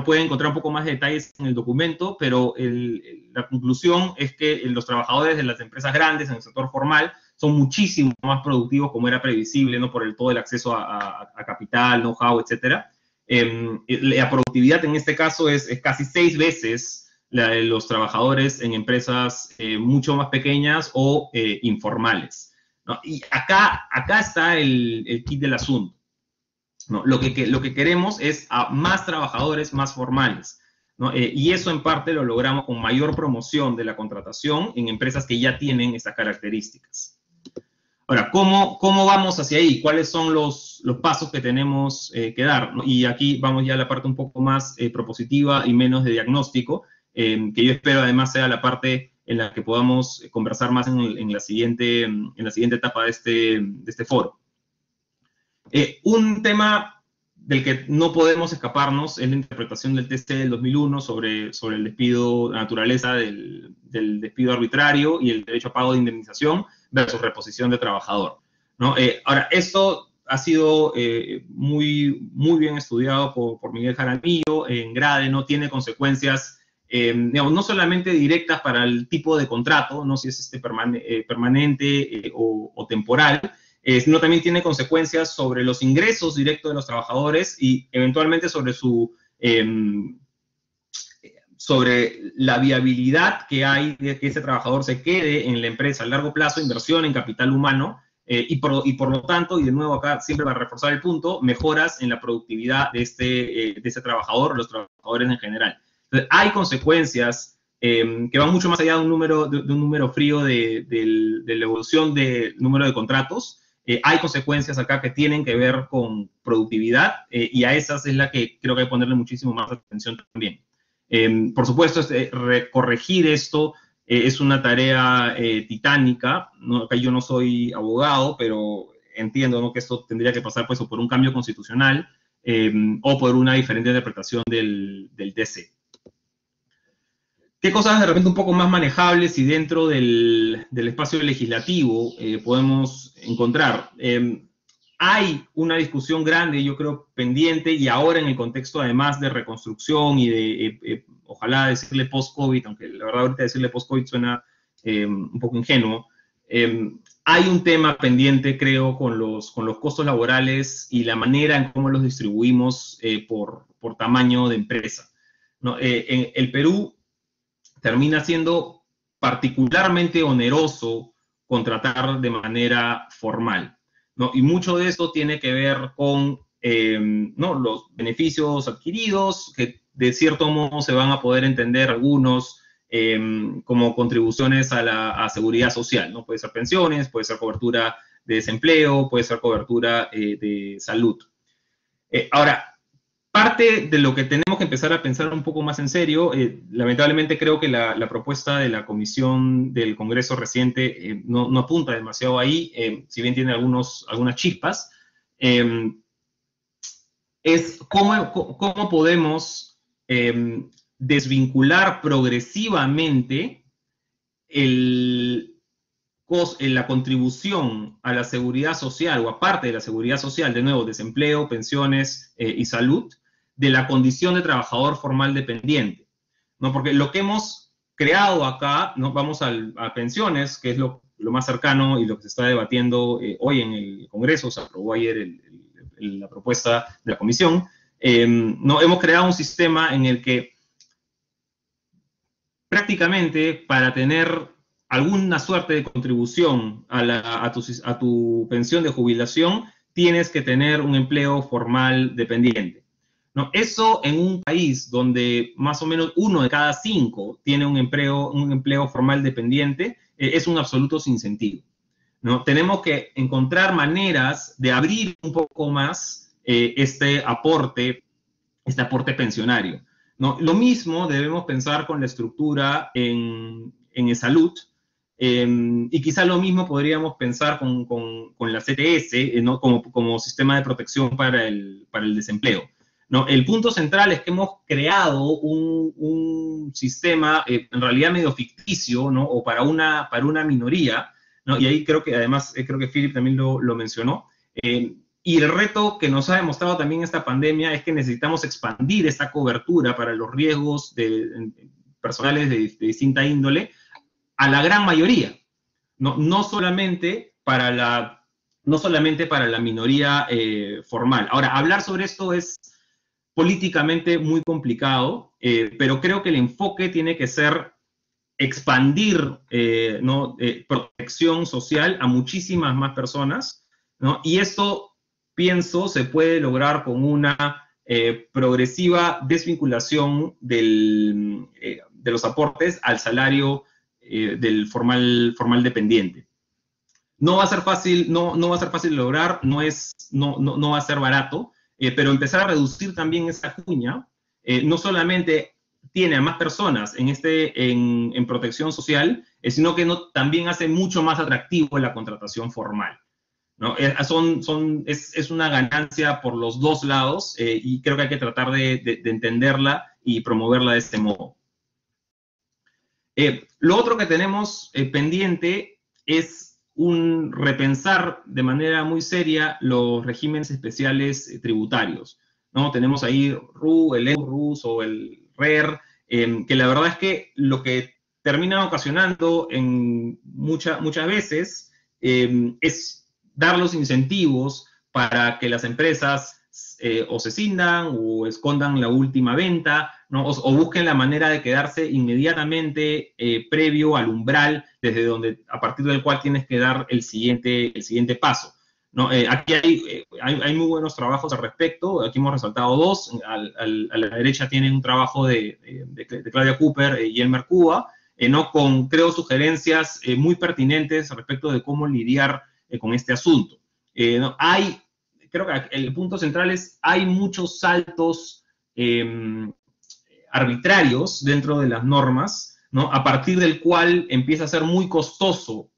pueden encontrar un poco más de detalles en el documento, pero la conclusión es que los trabajadores de las empresas grandes en el sector formal son muchísimo más productivos, como era previsible, ¿no? Por todo el acceso a capital, know-how, etc. La productividad en este caso es casi 6 veces la de los trabajadores en empresas mucho más pequeñas o informales, ¿no? Y acá está el kit del asunto, ¿no? Lo que queremos es a más trabajadores más formales, ¿no? Y eso en parte lo logramos con mayor promoción de la contratación en empresas que ya tienen estas características. Ahora, ¿cómo vamos hacia ahí? ¿Cuáles son los pasos que tenemos que dar, ¿no? Y aquí vamos ya a la parte un poco más propositiva y menos de diagnóstico, que yo espero además sea la parte en la que podamos conversar más en la siguiente etapa de este foro. Un tema del que no podemos escaparnos es la interpretación del TC del 2001 sobre el despido, la naturaleza del despido arbitrario y el derecho a pago de indemnización versus reposición de trabajador, ¿no? Ahora, esto ha sido muy bien estudiado por Miguel Jaramillo en Grade, no tiene consecuencias, digamos, no solamente directas para el tipo de contrato, no si es permanente o temporal, sino también tiene consecuencias sobre los ingresos directos de los trabajadores y eventualmente sobre la viabilidad que hay de que ese trabajador se quede en la empresa a largo plazo, inversión en capital humano, y por lo tanto, y de nuevo acá siempre para reforzar el punto, mejoras en la productividad de ese trabajador, los trabajadores en general. Entonces, hay consecuencias que van mucho más allá de un número frío de la evolución del número de contratos. Hay consecuencias acá que tienen que ver con productividad, y a esas es la que creo que hay que ponerle muchísimo más atención también. Por supuesto, corregir esto es una tarea titánica, ¿no? Acá yo no soy abogado, pero entiendo, ¿no?, que esto tendría que pasar pues, o por un cambio constitucional o por una diferente interpretación del TC. ¿Qué cosas de repente un poco más manejables y dentro del espacio legislativo podemos encontrar? Hay una discusión grande, yo creo, pendiente, y ahora en el contexto además de reconstrucción y de, ojalá decirle post-COVID, aunque la verdad ahorita decirle post-COVID suena un poco ingenuo, hay un tema pendiente, creo, con los costos laborales y la manera en cómo los distribuimos por tamaño de empresa, ¿no? En el Perú termina siendo particularmente oneroso contratar de manera formal, ¿no? Y mucho de esto tiene que ver con ¿no?, los beneficios adquiridos, que de cierto modo se van a poder entender algunos como contribuciones a la seguridad social, ¿no? Puede ser pensiones, puede ser cobertura de desempleo, puede ser cobertura de salud. Ahora, parte de lo que tenemos que empezar a pensar un poco más en serio, lamentablemente creo que la propuesta de la comisión del Congreso reciente no apunta demasiado ahí, si bien tiene algunas chispas, es cómo podemos desvincular progresivamente la contribución a la seguridad social o a parte de la seguridad social, de nuevo, desempleo, pensiones y salud, de la condición de trabajador formal dependiente, ¿no? Porque lo que hemos creado acá, ¿no? Vamos a pensiones, que es lo más cercano y lo que se está debatiendo hoy en el Congreso, se aprobó ayer la propuesta de la Comisión, no, hemos creado un sistema en el que prácticamente para tener alguna suerte de contribución a tu pensión de jubilación, tienes que tener un empleo formal dependiente, ¿no? Eso en un país donde más o menos 1 de cada 5 tiene un empleo formal dependiente, es un absoluto sinsentido, ¿no? Tenemos que encontrar maneras de abrir un poco más este aporte pensionario, ¿no? Lo mismo debemos pensar con la estructura en salud, y quizá lo mismo podríamos pensar con la CTS, ¿no? como sistema de protección para el desempleo, ¿no? El punto central es que hemos creado un sistema en realidad medio ficticio, ¿no? O para una minoría, ¿no? Y ahí creo que además, creo que Philip también lo mencionó, y el reto que nos ha demostrado también esta pandemia es que necesitamos expandir esta cobertura para los riesgos personales de distinta índole a la gran mayoría, no solamente para la minoría formal. Ahora, hablar sobre esto es políticamente muy complicado, pero creo que el enfoque tiene que ser expandir protección social a muchísimas más personas, ¿no? Y esto, pienso, se puede lograr con una progresiva desvinculación de los aportes al salario del formal dependiente. No va a ser fácil, no va a ser fácil de lograr, no va a ser barato, pero empezar a reducir también esa cuña, no solamente tiene a más personas en protección social, sino que también hace mucho más atractivo la contratación formal, ¿no? Es una ganancia por los dos lados, y creo que hay que tratar de entenderla y promoverla de este modo. Lo otro que tenemos pendiente es repensar de manera muy seria los regímenes especiales tributarios, ¿no? Tenemos ahí el RUS o el RER, que la verdad es que lo que termina ocasionando muchas veces es dar los incentivos para que las empresas o se cindan o escondan la última venta, ¿no? O busquen la manera de quedarse inmediatamente previo al umbral a partir del cual tienes que dar el siguiente paso, ¿no? Aquí hay muy buenos trabajos al respecto. Aquí hemos resaltado dos. A la derecha tienen un trabajo de Claudia Cooper y Elmer Cuba, ¿no? Con, creo, sugerencias muy pertinentes respecto de cómo lidiar con este asunto. ¿No? Creo que el punto central es, hay muchos saltos arbitrarios dentro de las normas, ¿no? A partir del cual empieza a ser muy costoso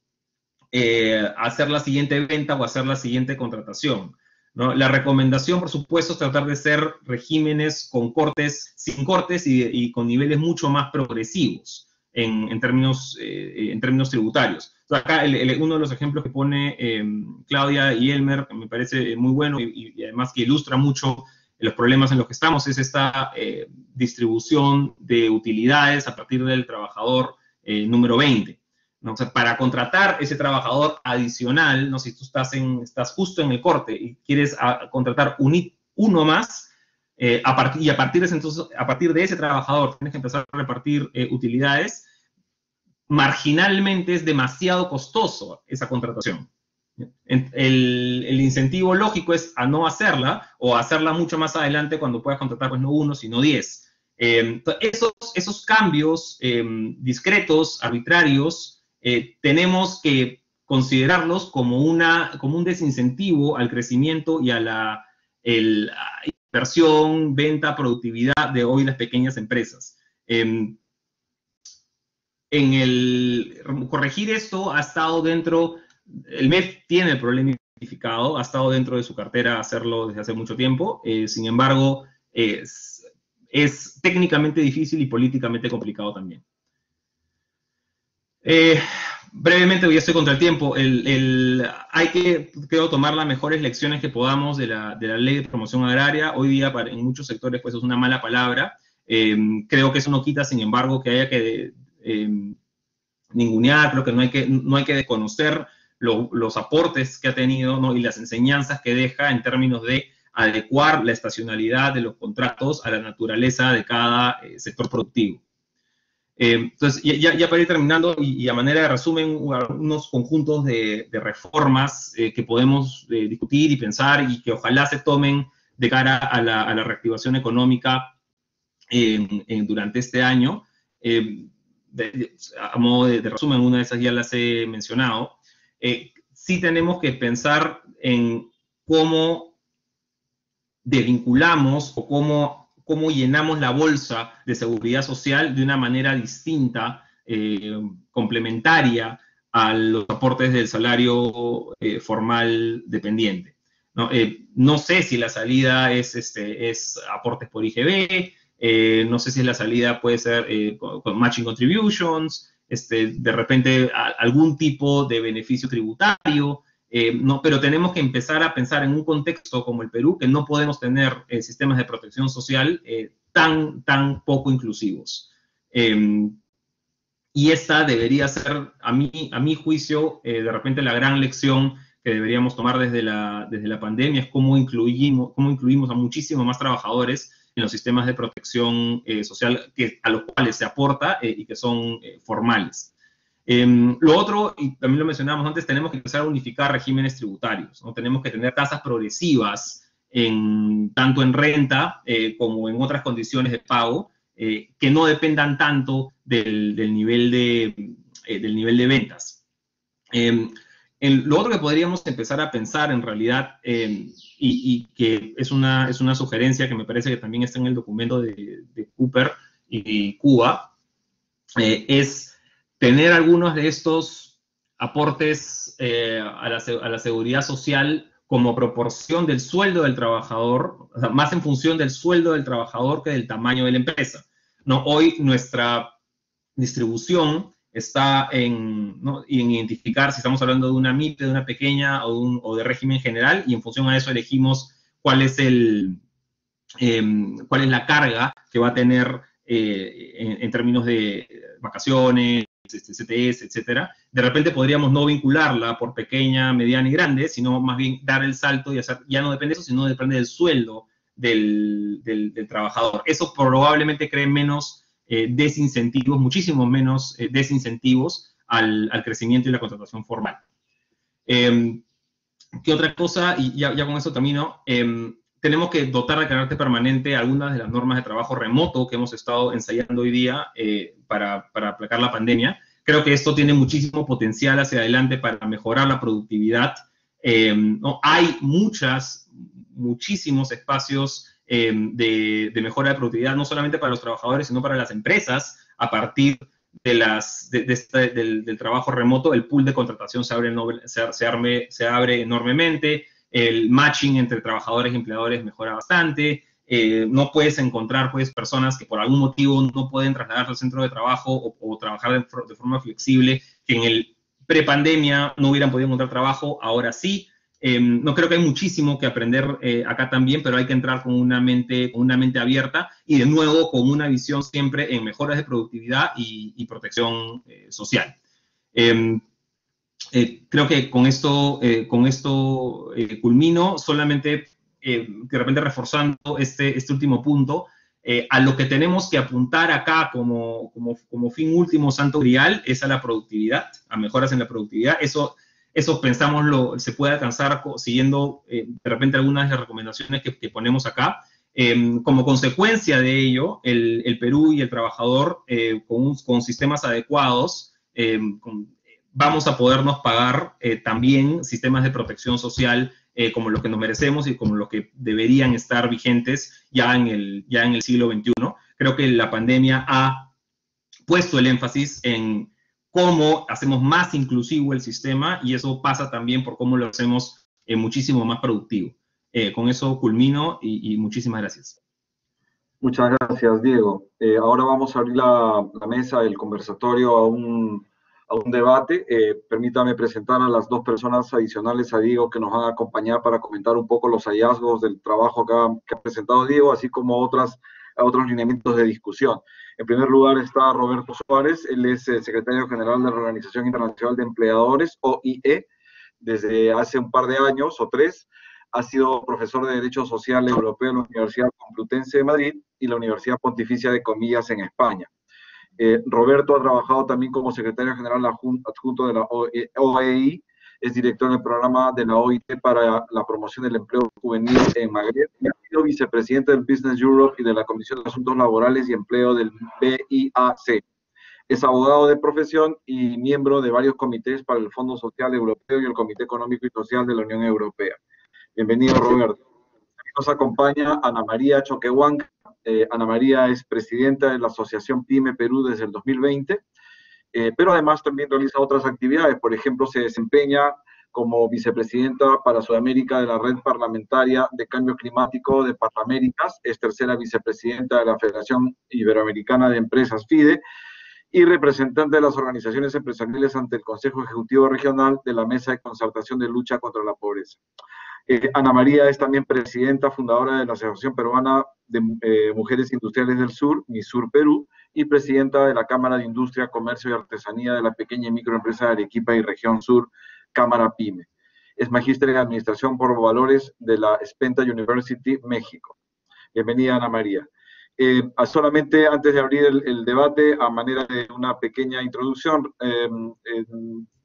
hacer la siguiente venta o hacer la siguiente contratación, ¿no? La recomendación, por supuesto, es tratar de hacer regímenes sin cortes y con niveles mucho más progresivos en términos tributarios. Entonces, acá uno de los ejemplos que pone Claudia y Elmer, que me parece muy bueno y además que ilustra mucho los problemas en los que estamos, es esta distribución de utilidades a partir del trabajador número 20, ¿no? O sea, para contratar ese trabajador adicional, ¿no? Si tú estás justo en el corte y quieres contratar uno más, a partir de ese trabajador tienes que empezar a repartir utilidades, marginalmente es demasiado costoso esa contratación. El incentivo lógico es a no hacerla, o hacerla mucho más adelante cuando puedas contratar, pues no 1, sino 10. Esos cambios discretos, arbitrarios, tenemos que considerarlos como un desincentivo al crecimiento y a la inversión, venta, productividad de hoy las pequeñas empresas. Corregir esto ha estado dentro, el MEF tiene el problema identificado, ha estado dentro de su cartera hacerlo desde hace mucho tiempo, sin embargo, es técnicamente difícil y políticamente complicado también. brevemente, ya estoy contra el tiempo, hay que, creo, tomar las mejores lecciones que podamos de la ley de promoción agraria. Hoy día en muchos sectores pues es una mala palabra. Creo que eso no quita, sin embargo, que haya que ningunear, creo que no hay que desconocer los aportes que ha tenido, ¿no? Y las enseñanzas que deja en términos de adecuar la estacionalidad de los contratos a la naturaleza de cada sector productivo. Entonces, ya para ir terminando, y a manera de resumen, unos conjuntos de reformas que podemos discutir y pensar y que ojalá se tomen de cara a la reactivación económica durante este año. A modo de resumen, una de esas ya las he mencionado. Sí tenemos que pensar en cómo desvinculamos o cómo llenamos la bolsa de seguridad social de una manera distinta, complementaria a los aportes del salario formal dependiente, ¿no? No sé si la salida es aportes por IGB, no sé si la salida puede ser con matching contributions, de repente algún tipo de beneficio tributario, no, pero tenemos que empezar a pensar en un contexto como el Perú, que no podemos tener sistemas de protección social tan poco inclusivos. Y esta debería ser, a mi juicio, de repente la gran lección que deberíamos tomar desde la pandemia es cómo incluimos a muchísimos más trabajadores en los sistemas de protección social a los cuales se aporta y que son formales. Lo otro, y también lo mencionábamos antes, tenemos que empezar a unificar regímenes tributarios, ¿no? Tenemos que tener tasas progresivas tanto en renta como en otras condiciones de pago, que no dependan tanto del nivel de ventas. Lo otro que podríamos empezar a pensar en realidad, y que es una sugerencia que me parece que también está en el documento de Cooper y Cuba, es tener algunos de estos aportes a la seguridad social como proporción del sueldo del trabajador, o sea, más en función del sueldo del trabajador que del tamaño de la empresa, ¿no? Hoy nuestra distribución está en identificar si estamos hablando de una MIPE, de una pequeña o de régimen general, y en función a eso elegimos cuál es la carga que va a tener en términos de vacaciones, CTS, etcétera. De repente podríamos no vincularla por pequeña, mediana y grande, sino más bien dar el salto y hacer, ya no depende de eso, sino depende del sueldo del trabajador. Eso probablemente cree menos desincentivos, muchísimo menos desincentivos al crecimiento y la contratación formal. ¿Qué otra cosa? Y ya con eso termino. Tenemos que dotar de carácter permanente algunas de las normas de trabajo remoto que hemos estado ensayando hoy día para aplacar la pandemia. Creo que esto tiene muchísimo potencial hacia adelante para mejorar la productividad. ¿No? Hay muchísimos espacios de mejora de productividad, no solamente para los trabajadores, sino para las empresas. A partir del trabajo remoto, el pool de contratación se abre enormemente. El matching entre trabajadores y empleadores mejora bastante. No puedes encontrar pues, personas que por algún motivo no pueden trasladarse al centro de trabajo o trabajar de forma flexible, que en el prepandemia no hubieran podido encontrar trabajo, ahora sí. No creo que hay muchísimo que aprender acá también, pero hay que entrar con una mente abierta y de nuevo con una visión siempre en mejoras de productividad y protección social. Creo que con esto culmino, solamente de repente reforzando este último punto, a lo que tenemos que apuntar acá como fin último, santo grial, es a la productividad, a mejoras en la productividad. Eso pensamos se puede alcanzar siguiendo de repente algunas de las recomendaciones que ponemos acá. Como consecuencia de ello, el Perú y el trabajador con sistemas adecuados, vamos a podernos pagar también sistemas de protección social como los que nos merecemos y como los que deberían estar vigentes ya en el siglo XXI. Creo que la pandemia ha puesto el énfasis en cómo hacemos más inclusivo el sistema, y eso pasa también por cómo lo hacemos muchísimo más productivo. Con eso culmino y muchísimas gracias. Muchas gracias, Diego. Ahora vamos a abrir la mesa del conversatorio a un debate. Permítame presentar a las dos personas adicionales a Diego que nos van a acompañar para comentar un poco los hallazgos del trabajo que ha presentado Diego, así como otros lineamientos de discusión. En primer lugar está Roberto Suárez, él es el secretario general de la Organización Internacional de Empleadores, OIE, desde hace un par de años o 3. Ha sido profesor de Derecho Social Europeo en la Universidad Complutense de Madrid y la Universidad Pontificia de Comillas en España. Roberto ha trabajado también como secretario general adjunto de la OEI, es director del programa de la OIT para la promoción del empleo juvenil en Magreb, y ha sido vicepresidente del Business Europe y de la Comisión de Asuntos Laborales y Empleo del BIAC. Es abogado de profesión y miembro de varios comités para el Fondo Social Europeo y el Comité Económico y Social de la Unión Europea. Bienvenido, Roberto. Nos acompaña Ana María Choquehuanca. Ana María es presidenta de la Asociación PYME Perú desde el 2020, pero además también realiza otras actividades. Por ejemplo, se desempeña como vicepresidenta para Sudamérica de la Red Parlamentaria de Cambio Climático de Parlaméricas, es tercera vicepresidenta de la Federación Iberoamericana de Empresas, FIDE, y representante de las organizaciones empresariales ante el Consejo Ejecutivo Regional de la Mesa de Concertación de Lucha contra la Pobreza. Ana María es también presidenta fundadora de la Asociación Peruana de Mujeres Industriales del Sur, MISUR Perú, y presidenta de la Cámara de Industria, Comercio y Artesanía de la Pequeña y Microempresa de Arequipa y Región Sur, Cámara PYME. Es magíster en Administración por Valores de la Spenta University, México. Bienvenida, Ana María. Solamente antes de abrir el debate, a manera de una pequeña introducción,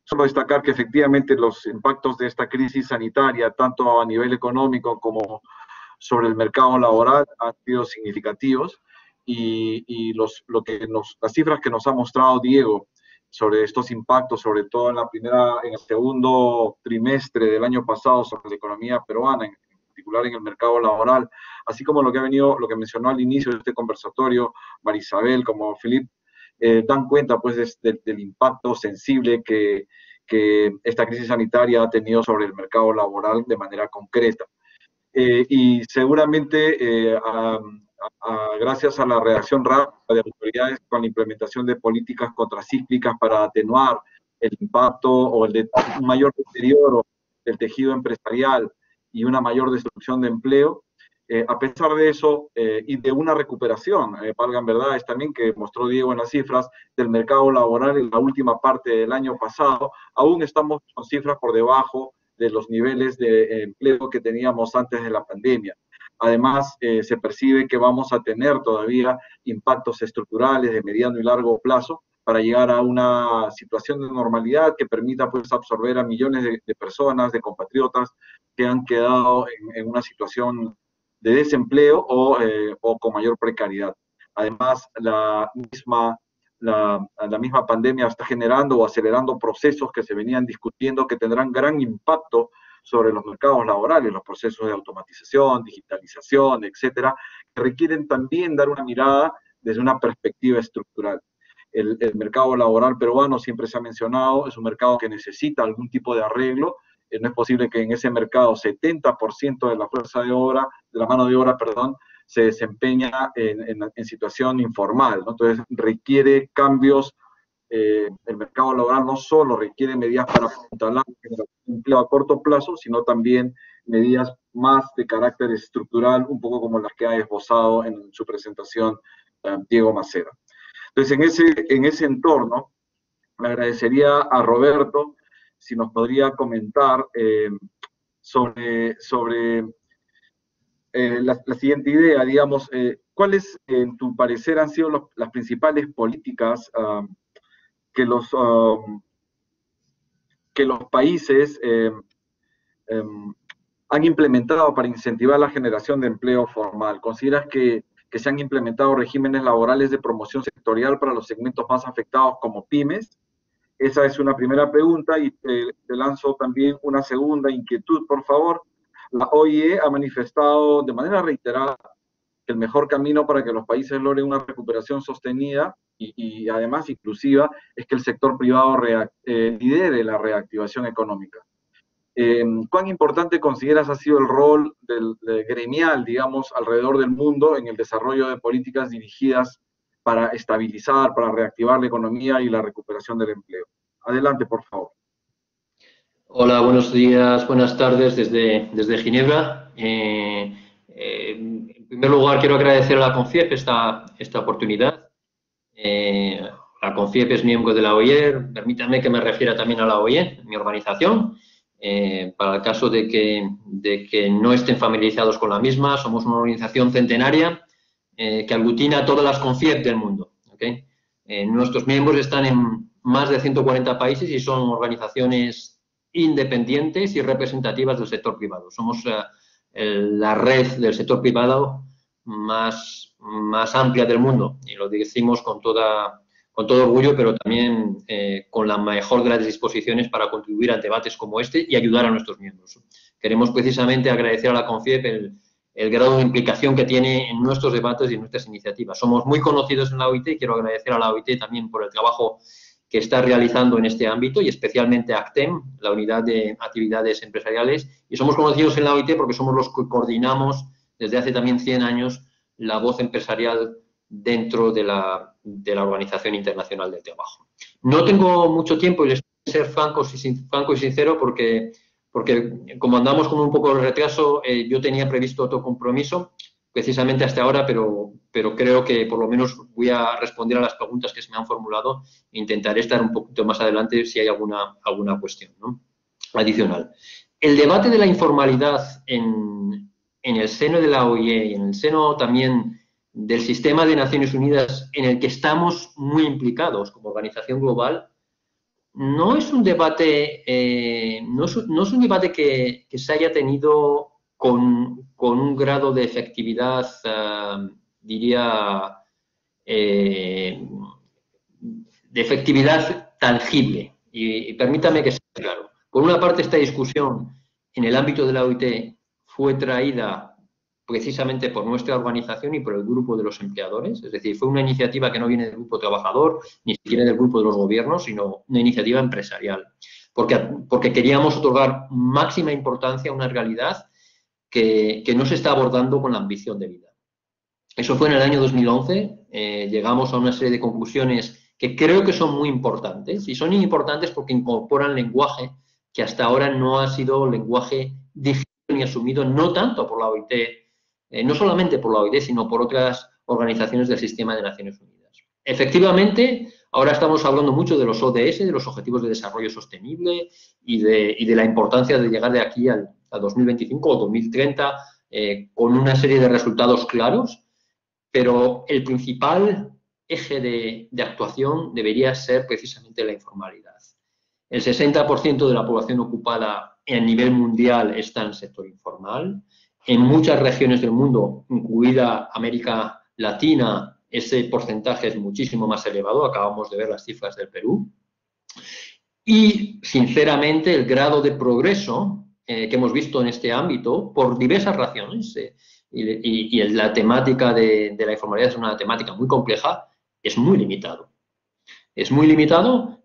solo destacar que efectivamente los impactos de esta crisis sanitaria, tanto a nivel económico como sobre el mercado laboral, han sido significativos, y las cifras que nos ha mostrado Diego sobre estos impactos, sobre todo en el segundo trimestre del año pasado sobre la economía peruana, en particular en el mercado laboral, así como lo que mencionó al inicio de este conversatorio Marisabel, como Philippe, dan cuenta pues del impacto sensible que esta crisis sanitaria ha tenido sobre el mercado laboral de manera concreta. Y seguramente gracias a la reacción rápida de autoridades con la implementación de políticas contracíclicas para atenuar el impacto o un mayor deterioro del tejido empresarial y una mayor destrucción de empleo, a pesar de eso, y de una recuperación, valgan verdades también que mostró Diego en las cifras del mercado laboral en la última parte del año pasado, aún estamos con cifras por debajo de los niveles de empleo que teníamos antes de la pandemia. Además, se percibe que vamos a tener todavía impactos estructurales de mediano y largo plazo para llegar a una situación de normalidad que permita pues absorber a millones de personas, de compatriotas que han quedado en una situación de desempleo o con mayor precariedad. Además, la misma pandemia está generando o acelerando procesos que se venían discutiendo que tendrán gran impacto sobre los mercados laborales, los procesos de automatización, digitalización, etcétera, que requieren también dar una mirada desde una perspectiva estructural. El mercado laboral peruano, siempre se ha mencionado, es un mercado que necesita algún tipo de arreglo. No es posible que en ese mercado 70% de la mano de obra, se desempeña en situación informal, ¿no? Entonces requiere cambios. El mercado laboral no solo requiere medidas para apuntalar el empleo a corto plazo, sino también medidas más de carácter estructural, un poco como las que ha esbozado en su presentación Diego Macera. Entonces, en ese entorno, le agradecería a Roberto si nos podría comentar sobre la siguiente idea, digamos, ¿cuáles, en tu parecer, han sido las principales políticas que los países han implementado para incentivar la generación de empleo formal? ¿Consideras que se han implementado regímenes laborales de promoción sectorial para los segmentos más afectados como pymes? Esa es una primera pregunta, y te lanzo también una segunda inquietud, por favor. La OIE ha manifestado de manera reiterada que el mejor camino para que los países logren una recuperación sostenida y además inclusiva es que el sector privado lidere la reactivación económica. ¿Cuán importante consideras ha sido el rol del gremial, digamos, alrededor del mundo en el desarrollo de políticas dirigidas para estabilizar, para reactivar la economía y la recuperación del empleo? Adelante, por favor. Hola, buenos días, buenas tardes desde Ginebra. En primer lugar, quiero agradecer a la CONFIEP esta oportunidad. La CONFIEP es miembro de la OIE. Permítanme que me refiera también a la OIE, mi organización. Para el caso de que no estén familiarizados con la misma, somos una organización centenaria que aglutina a todas las CONFIEP del mundo. ¿Okay? Nuestros miembros están en más de 140 países y son organizaciones independientes y representativas del sector privado. Somos la red del sector privado más amplia del mundo y lo decimos con todo orgullo, pero también con la mejor de las disposiciones para contribuir a debates como este y ayudar a nuestros miembros. Queremos precisamente agradecer a la CONFIEP el grado de implicación que tiene en nuestros debates y en nuestras iniciativas. Somos muy conocidos en la OIT y quiero agradecer a la OIT también por el trabajo que está realizando en este ámbito y especialmente a ACTEM, la Unidad de Actividades Empresariales. Y somos conocidos en la OIT porque somos los que coordinamos desde hace también 100 años la voz empresarial dentro de la Organización Internacional del Trabajo. No tengo mucho tiempo y les voy a ser franco y sincero porque como andamos con un poco de retraso, yo tenía previsto otro compromiso precisamente hasta ahora, pero creo que por lo menos voy a responder a las preguntas que se me han formulado e intentaré estar un poquito más adelante si hay alguna cuestión, ¿no?, adicional. El debate de la informalidad en el seno de la OIE y en el seno también del sistema de Naciones Unidas en el que estamos muy implicados como organización global, no es un debate, no es un debate que se haya tenido con un grado de efectividad, diría, de efectividad tangible. Y permítame que sea claro. Por una parte, esta discusión en el ámbito de la OIT fue traída precisamente por nuestra organización y por el grupo de los empleadores, es decir, fue una iniciativa que no viene del grupo trabajador, ni siquiera del grupo de los gobiernos, sino una iniciativa empresarial, porque queríamos otorgar máxima importancia a una realidad que no se está abordando con la ambición debida. Eso fue en el año 2011, llegamos a una serie de conclusiones que creo que son muy importantes, y son importantes porque incorporan lenguaje que hasta ahora no ha sido lenguaje digerido ni asumido, no tanto por la OIT, no solamente por la OIT, sino por otras organizaciones del sistema de Naciones Unidas. Efectivamente, ahora estamos hablando mucho de los ODS, de los Objetivos de Desarrollo Sostenible y de la importancia de llegar de aquí a 2025 o 2030 con una serie de resultados claros, pero el principal eje de actuación debería ser precisamente la informalidad. El 60% de la población ocupada a nivel mundial está en el sector informal. En muchas regiones del mundo, incluida América Latina, ese porcentaje es muchísimo más elevado. Acabamos de ver las cifras del Perú. Y, sinceramente, el grado de progreso que hemos visto en este ámbito, por diversas razones, y la temática de la informalidad es una temática muy compleja, es muy limitado. Es muy limitado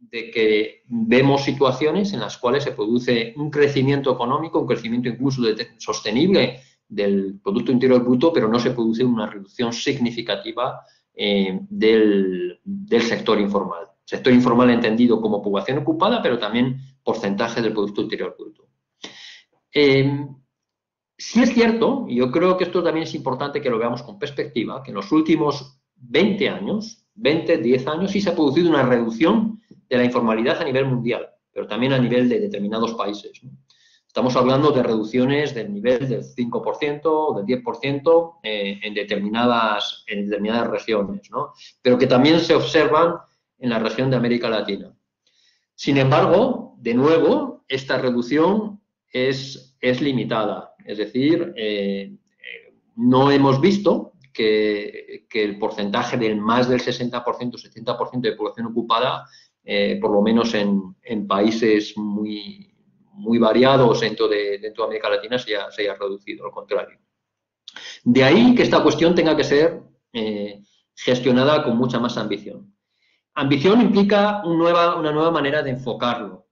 de que vemos situaciones en las cuales se produce un crecimiento económico, un crecimiento incluso sostenible del Producto Interior Bruto, pero no se produce una reducción significativa del sector informal. Sector informal entendido como población ocupada, pero también porcentaje del Producto Interior Bruto. Sí es cierto, y yo creo que esto también es importante que lo veamos con perspectiva, que en los últimos 10 años, sí se ha producido una reducción de la informalidad a nivel mundial, pero también a nivel de determinados países, ¿no? Estamos hablando de reducciones del nivel del 5% o del 10% en determinadas regiones, ¿no?, pero que también se observan en la región de América Latina. Sin embargo, de nuevo, esta reducción es limitada, es decir, no hemos visto que el porcentaje del más del 60%, 70% de población ocupada, por lo menos en países muy variados dentro de América Latina, se haya reducido, al contrario. De ahí que esta cuestión tenga que ser gestionada con mucha más ambición. Ambición implica una nueva manera de enfocarlo,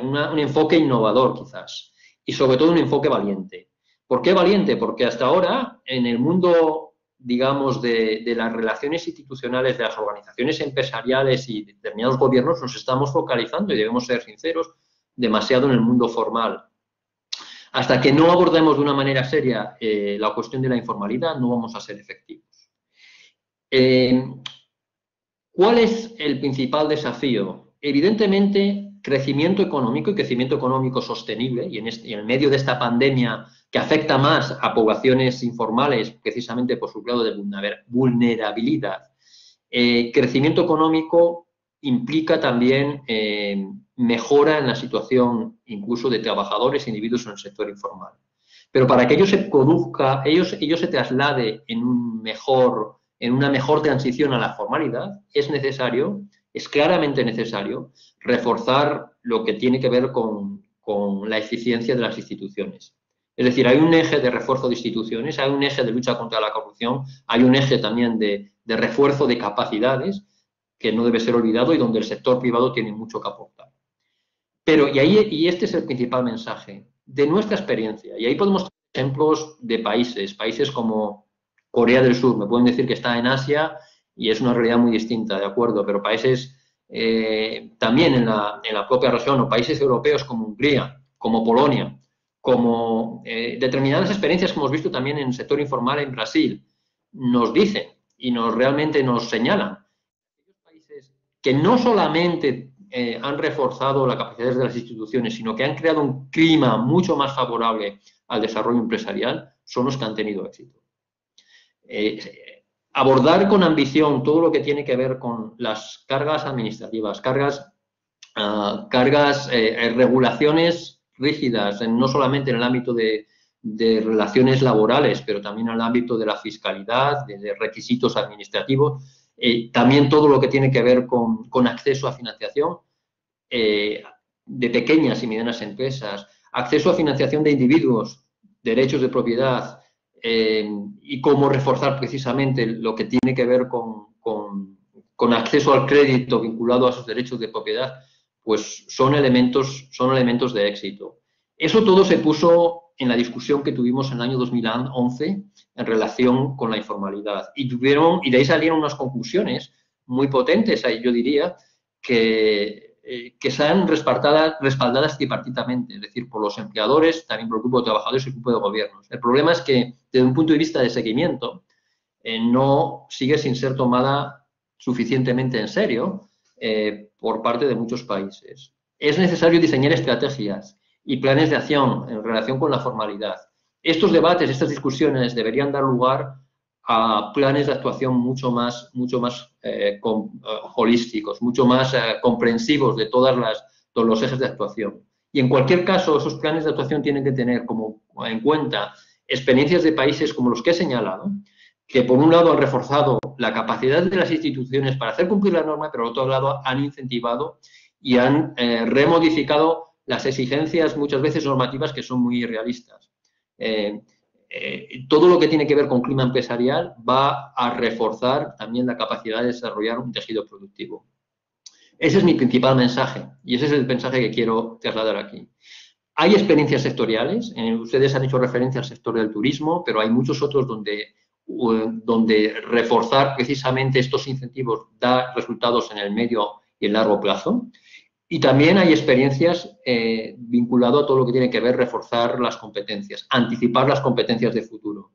un enfoque innovador quizás, y sobre todo un enfoque valiente. ¿Por qué valiente? Porque hasta ahora, en el mundo digamos, de las relaciones institucionales de las organizaciones empresariales y determinados gobiernos nos estamos focalizando, y debemos ser sinceros, demasiado en el mundo formal. Hasta que no abordemos de una manera seria la cuestión de la informalidad, no vamos a ser efectivos. ¿Cuál es el principal desafío? Evidentemente, crecimiento económico y crecimiento económico sostenible, y en el medio de esta pandemia que afecta más a poblaciones informales, precisamente por su grado de vulnerabilidad, crecimiento económico implica también mejora en la situación incluso de trabajadores e individuos en el sector informal. Pero para que ello se produzca, ello se traslade en una mejor transición a la formalidad, es claramente necesario reforzar lo que tiene que ver con la eficiencia de las instituciones. Es decir, hay un eje de refuerzo de instituciones, hay un eje de lucha contra la corrupción, hay un eje también de refuerzo de capacidades que no debe ser olvidado y donde el sector privado tiene mucho que aportar. Pero, y este es el principal mensaje de nuestra experiencia, y ahí podemos tener ejemplos de países como Corea del Sur, me pueden decir que está en Asia y es una realidad muy distinta, de acuerdo, pero países también en la propia región, o países europeos como Hungría, como Polonia, como determinadas experiencias que hemos visto también en el sector informal en Brasil, nos dicen y realmente nos señalan aquellos países que no solamente han reforzado las capacidades de las instituciones, sino que han creado un clima mucho más favorable al desarrollo empresarial, son los que han tenido éxito. Abordar con ambición todo lo que tiene que ver con las cargas administrativas, regulaciones rígidas, no solamente en el ámbito de relaciones laborales, pero también en el ámbito de la fiscalidad, de requisitos administrativos, también todo lo que tiene que ver con acceso a financiación de pequeñas y medianas empresas, acceso a financiación de individuos, derechos de propiedad, y cómo reforzar precisamente lo que tiene que ver con acceso al crédito vinculado a esos derechos de propiedad, pues son elementos de éxito. Eso todo se puso en la discusión que tuvimos en el año 2011 en relación con la informalidad. Y de ahí salieron unas conclusiones muy potentes, yo diría, que sean respaldadas tripartitamente, es decir, por los empleadores, también por el grupo de trabajadores y el grupo de gobiernos. El problema es que, desde un punto de vista de seguimiento, no sigue sin ser tomada suficientemente en serio por parte de muchos países. Es necesario diseñar estrategias y planes de acción en relación con la formalidad. Estos debates, estas discusiones deberían dar lugar a planes de actuación mucho más holísticos, mucho más comprensivos de todos los ejes de actuación. Y en cualquier caso, esos planes de actuación tienen que tener en cuenta experiencias de países como los que he señalado, que por un lado han reforzado la capacidad de las instituciones para hacer cumplir la norma, pero por otro lado han incentivado y han remodificado las exigencias muchas veces normativas que son muy irrealistas. Todo lo que tiene que ver con clima empresarial va a reforzar también la capacidad de desarrollar un tejido productivo. Ese es mi principal mensaje y ese es el mensaje que quiero trasladar aquí. Hay experiencias sectoriales, ustedes han hecho referencia al sector del turismo, pero hay muchos otros donde reforzar precisamente estos incentivos da resultados en el medio y el largo plazo. Y también hay experiencias vinculadas a todo lo que tiene que ver reforzar las competencias, anticipar las competencias de futuro.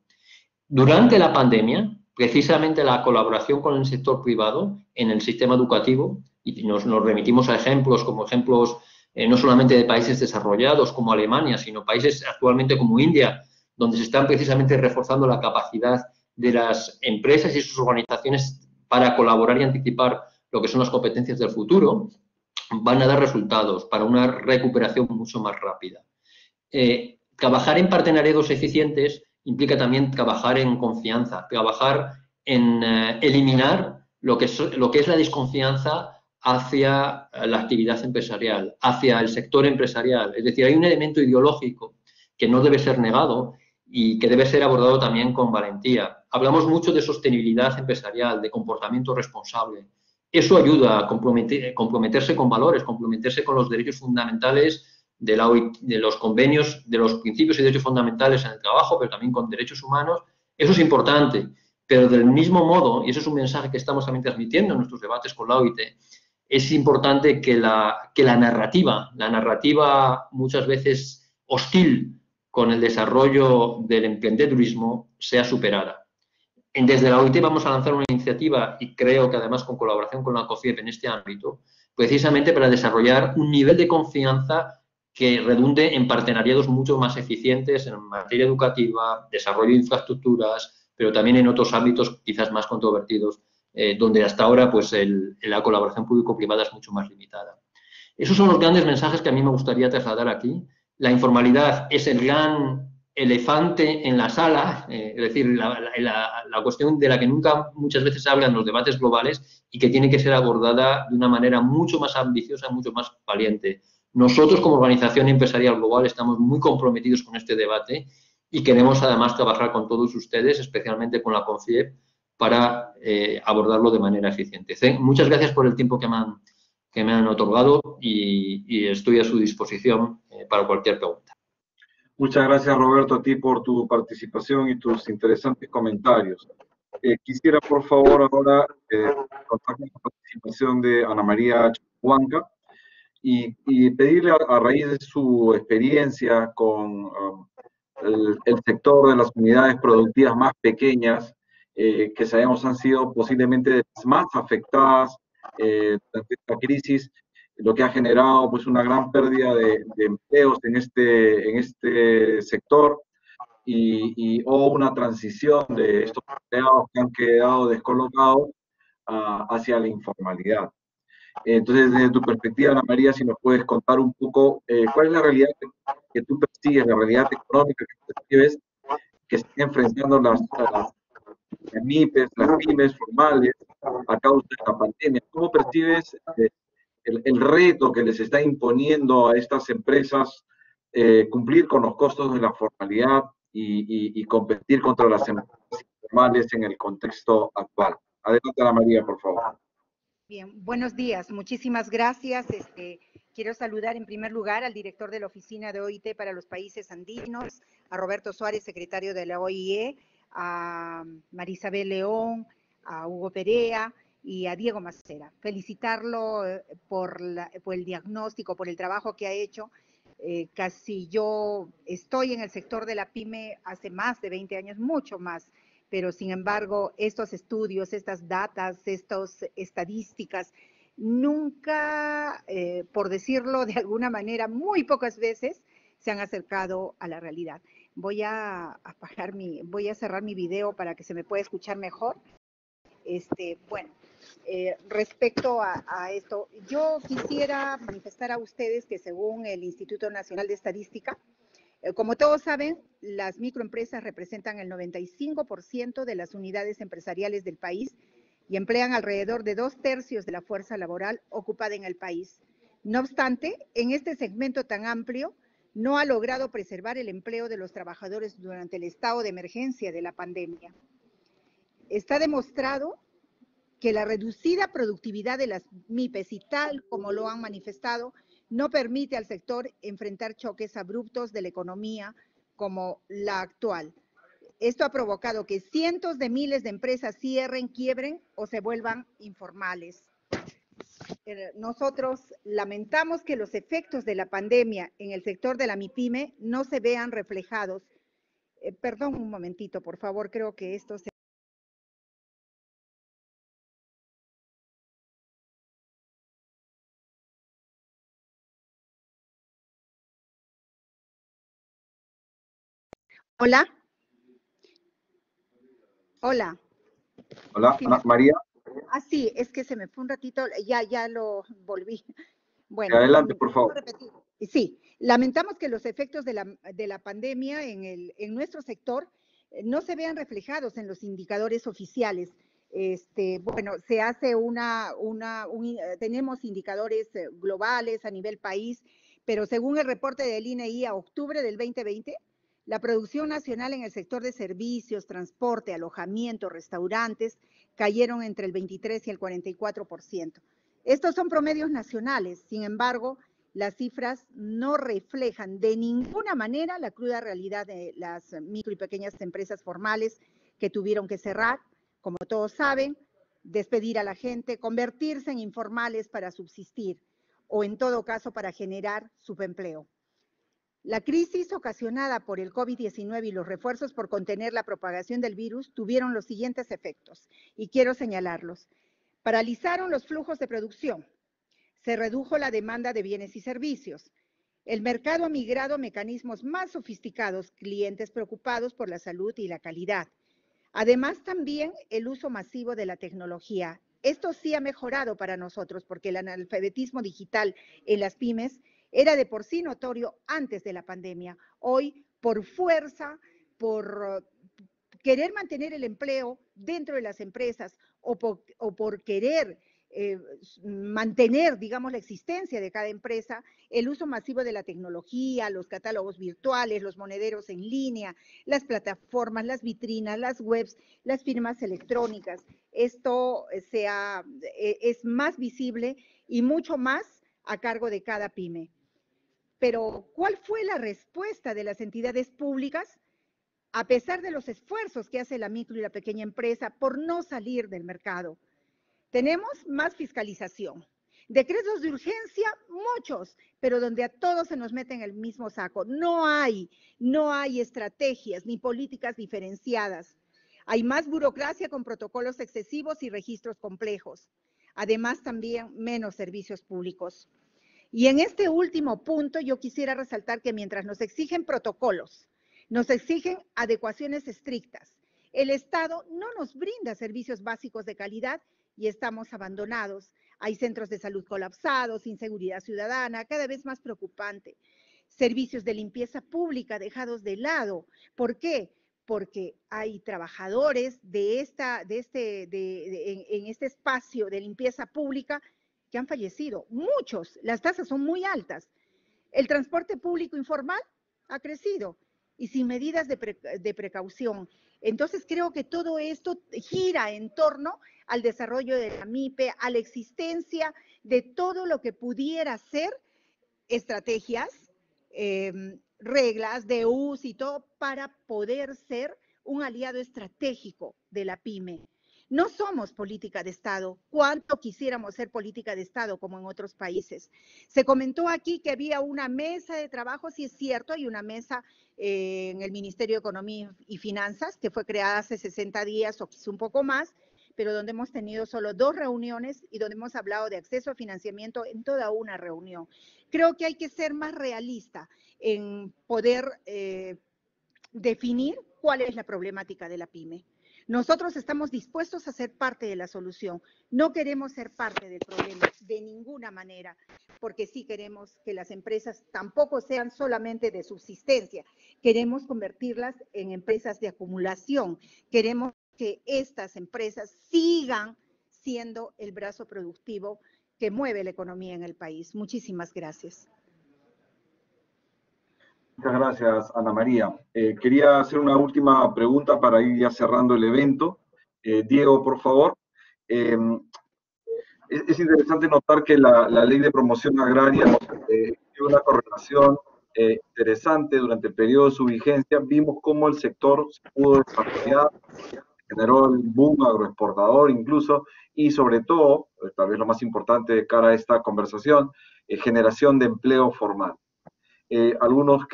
Durante la pandemia, precisamente la colaboración con el sector privado en el sistema educativo, y nos remitimos a ejemplos no solamente de países desarrollados como Alemania, sino países actualmente como India, donde se están precisamente reforzando la capacidad de las empresas y sus organizaciones para colaborar y anticipar lo que son las competencias del futuro, van a dar resultados para una recuperación mucho más rápida. Trabajar en partenariados eficientes implica también trabajar en confianza, trabajar en eliminar lo que es la desconfianza hacia la actividad empresarial, hacia el sector empresarial. Es decir, hay un elemento ideológico que no debe ser negado y que debe ser abordado también con valentía. Hablamos mucho de sostenibilidad empresarial, de comportamiento responsable. Eso ayuda a comprometerse con valores, comprometerse con los derechos fundamentales de los convenios, de los principios y derechos fundamentales en el trabajo, pero también con derechos humanos. Eso es importante, Pero del mismo modo, y eso es un mensaje que estamos también transmitiendo en nuestros debates con la OIT, es importante que la narrativa muchas veces hostil con el desarrollo del emprendedurismo sea superada. Desde la OIT vamos a lanzar una iniciativa, y creo que además con colaboración con la COFIEP en este ámbito, precisamente para desarrollar un nivel de confianza que redunde en partenariados mucho más eficientes en materia educativa, desarrollo de infraestructuras, pero también en otros ámbitos quizás más controvertidos, donde hasta ahora pues, la colaboración público-privada es mucho más limitada. Esos son los grandes mensajes que a mí me gustaría trasladar aquí. La informalidad es el gran elefante en la sala, es decir, la cuestión de la que nunca muchas veces se habla en los debates globales y que tiene que ser abordada de una manera mucho más ambiciosa, mucho más valiente. Nosotros, como organización empresarial global, estamos muy comprometidos con este debate y queremos además trabajar con todos ustedes, especialmente con la CONFIEP, para abordarlo de manera eficiente. Muchas gracias por el tiempo que me han otorgado y estoy a su disposición para cualquier pregunta. Muchas gracias, Roberto, a ti por tu participación y tus interesantes comentarios. Quisiera, por favor, ahora contar con la participación de Ana María Huanca y pedirle a raíz de su experiencia con el sector de las unidades productivas más pequeñas, que sabemos han sido posiblemente las más afectadas durante esta crisis, lo que ha generado pues una gran pérdida de empleos en este sector o una transición de estos empleados que han quedado descolocados hacia la informalidad. Entonces, desde tu perspectiva, Ana María, si nos puedes contar un poco cuál es la realidad que tú persigues, la realidad económica que percibes que están enfrentando las MIPES, las pymes formales a causa de la pandemia. ¿Cómo percibes el reto que les está imponiendo a estas empresas cumplir con los costos de la formalidad y competir contra las empresas informales en el contexto actual? Adelante, Ana María, por favor. Bien, buenos días, muchísimas gracias. Quiero saludar en primer lugar al director de la Oficina de OIT para los Países Andinos, a Roberto Suárez, secretario de la OIE, a Marisabel León, a Hugo Perea y a Diego Macera. Felicitarlo por el diagnóstico, por el trabajo que ha hecho. Casi yo estoy en el sector de la PYME hace más de 20 años, mucho más, pero sin embargo estos estudios, estas datas, estas estadísticas, nunca, por decirlo de alguna manera, muy pocas veces se han acercado a la realidad. Voy a cerrar mi video para que se me pueda escuchar mejor. Respecto a esto, yo quisiera manifestar a ustedes que según el Instituto Nacional de Estadística, como todos saben, las microempresas representan el 95% de las unidades empresariales del país y emplean alrededor de 2/3 de la fuerza laboral ocupada en el país. No obstante, en este segmento tan amplio, no ha logrado preservar el empleo de los trabajadores durante el estado de emergencia de la pandemia. Está demostrado que la reducida productividad de las MIPES y tal como lo han manifestado, no permite al sector enfrentar choques abruptos de la economía como la actual. Esto ha provocado que cientos de miles de empresas cierren, quiebren o se vuelvan informales. Nosotros lamentamos que los efectos de la pandemia en el sector de la MIPYME no se vean reflejados. Perdón un momentito, por favor, creo que esto se... Hola. Hola. Hola, Ana María. Ah, sí, es que se me fue un ratito, ya lo volví. Bueno, adelante, por favor. Sí, lamentamos que los efectos de la pandemia en nuestro sector no se vean reflejados en los indicadores oficiales. Bueno, se hace tenemos indicadores globales a nivel país, pero según el reporte del INEI a octubre del 2020, la producción nacional en el sector de servicios, transporte, alojamiento, restaurantes, cayeron entre el 23 y el 44%. Estos son promedios nacionales, sin embargo, las cifras no reflejan de ninguna manera la cruda realidad de las micro y pequeñas empresas formales que tuvieron que cerrar, como todos saben, despedir a la gente, convertirse en informales para subsistir o en todo caso para generar subempleo. La crisis ocasionada por el COVID-19 y los refuerzos por contener la propagación del virus tuvieron los siguientes efectos, y quiero señalarlos. Paralizaron los flujos de producción, se redujo la demanda de bienes y servicios, el mercado ha migrado a mecanismos más sofisticados, clientes preocupados por la salud y la calidad. Además, también el uso masivo de la tecnología. Esto sí ha mejorado para nosotros, porque el analfabetismo digital en las pymes era de por sí notorio antes de la pandemia. Hoy, por fuerza, por querer mantener el empleo dentro de las empresas o por querer mantener, digamos, la existencia de cada empresa, el uso masivo de la tecnología, los catálogos virtuales, los monederos en línea, las plataformas, las vitrinas, las webs, las firmas electrónicas. Esto es más visible y mucho más a cargo de cada pyme. Pero, ¿cuál fue la respuesta de las entidades públicas? A pesar de los esfuerzos que hace la micro y la pequeña empresa por no salir del mercado. Tenemos más fiscalización. Decretos de urgencia, muchos, pero donde a todos se nos mete en el mismo saco. No hay estrategias ni políticas diferenciadas. Hay más burocracia con protocolos excesivos y registros complejos. Además, también menos servicios públicos. Y en este último punto yo quisiera resaltar que mientras nos exigen protocolos, nos exigen adecuaciones estrictas, el Estado no nos brinda servicios básicos de calidad y estamos abandonados. Hay centros de salud colapsados, inseguridad ciudadana, cada vez más preocupante. Servicios de limpieza pública dejados de lado. ¿Por qué? Porque hay trabajadores en este espacio de limpieza pública que han fallecido. Muchos, las tasas son muy altas. El transporte público informal ha crecido y sin medidas de precaución. Entonces creo que todo esto gira en torno al desarrollo de la MIPE, a la existencia de todo lo que pudiera ser estrategias, reglas de uso y todo para poder ser un aliado estratégico de la PYME. No somos política de Estado. ¿Cuánto quisiéramos ser política de Estado como en otros países? Se comentó aquí que había una mesa de trabajo, sí es cierto, hay una mesa en el Ministerio de Economía y Finanzas que fue creada hace 60 días o quizá un poco más, pero donde hemos tenido solo 2 reuniones y donde hemos hablado de acceso a financiamiento en toda una reunión. Creo que hay que ser más realista en poder definir cuál es la problemática de la PYME. Nosotros estamos dispuestos a ser parte de la solución. No queremos ser parte del problema de ninguna manera, porque sí queremos que las empresas tampoco sean solamente de subsistencia. Queremos convertirlas en empresas de acumulación. Queremos que estas empresas sigan siendo el brazo productivo que mueve la economía en el país. Muchísimas gracias. Muchas gracias, Ana María. Quería hacer una última pregunta para ir ya cerrando el evento. Diego, por favor. Es interesante notar que la Ley de Promoción Agraria tiene una correlación interesante durante el periodo de su vigencia. Vimos cómo el sector se pudo desarrollar, generó el boom agroexportador incluso, y sobre todo, tal vez lo más importante de cara a esta conversación, generación de empleo formal. Algunos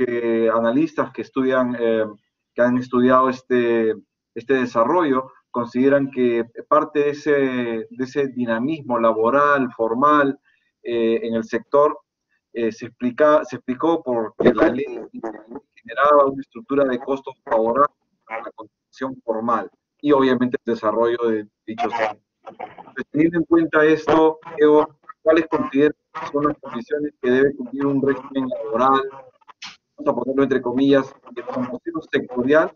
analistas que han estudiado este desarrollo consideran que parte de ese dinamismo laboral, formal, en el sector se explicó porque la ley generaba una estructura de costos favorable a la contratación formal y obviamente el desarrollo de dichos sectores. Teniendo en cuenta esto, ¿cuáles consideran que son las condiciones que debe cumplir un régimen laboral, vamos a ponerlo entre comillas, de promoción sectorial,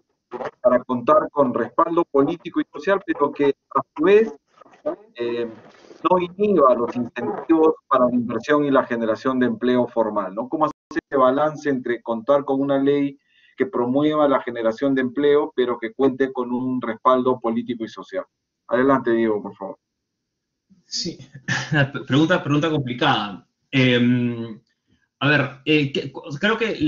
para contar con respaldo político y social, pero que a su vez no inhiba los incentivos para la inversión y la generación de empleo formal, ¿no? ¿Cómo hacer ese balance entre contar con una ley que promueva la generación de empleo, pero que cuente con un respaldo político y social? Adelante, Diego, por favor. Sí, pregunta complicada. A ver, creo que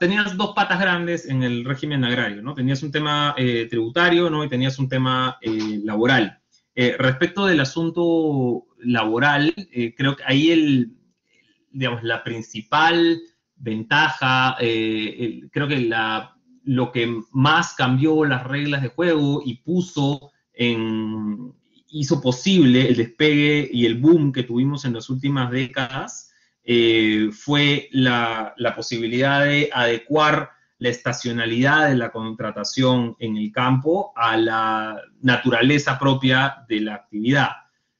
tenías dos patas grandes en el régimen agrario, ¿no? Tenías un tema tributario, ¿no? Y tenías un tema laboral. Respecto del asunto laboral, creo que ahí digamos, la principal ventaja, creo que lo que más cambió las reglas de juego y hizo posible el despegue y el boom que tuvimos en las últimas décadas, fue la posibilidad de adecuar la estacionalidad de la contratación en el campo a la naturaleza propia de la actividad,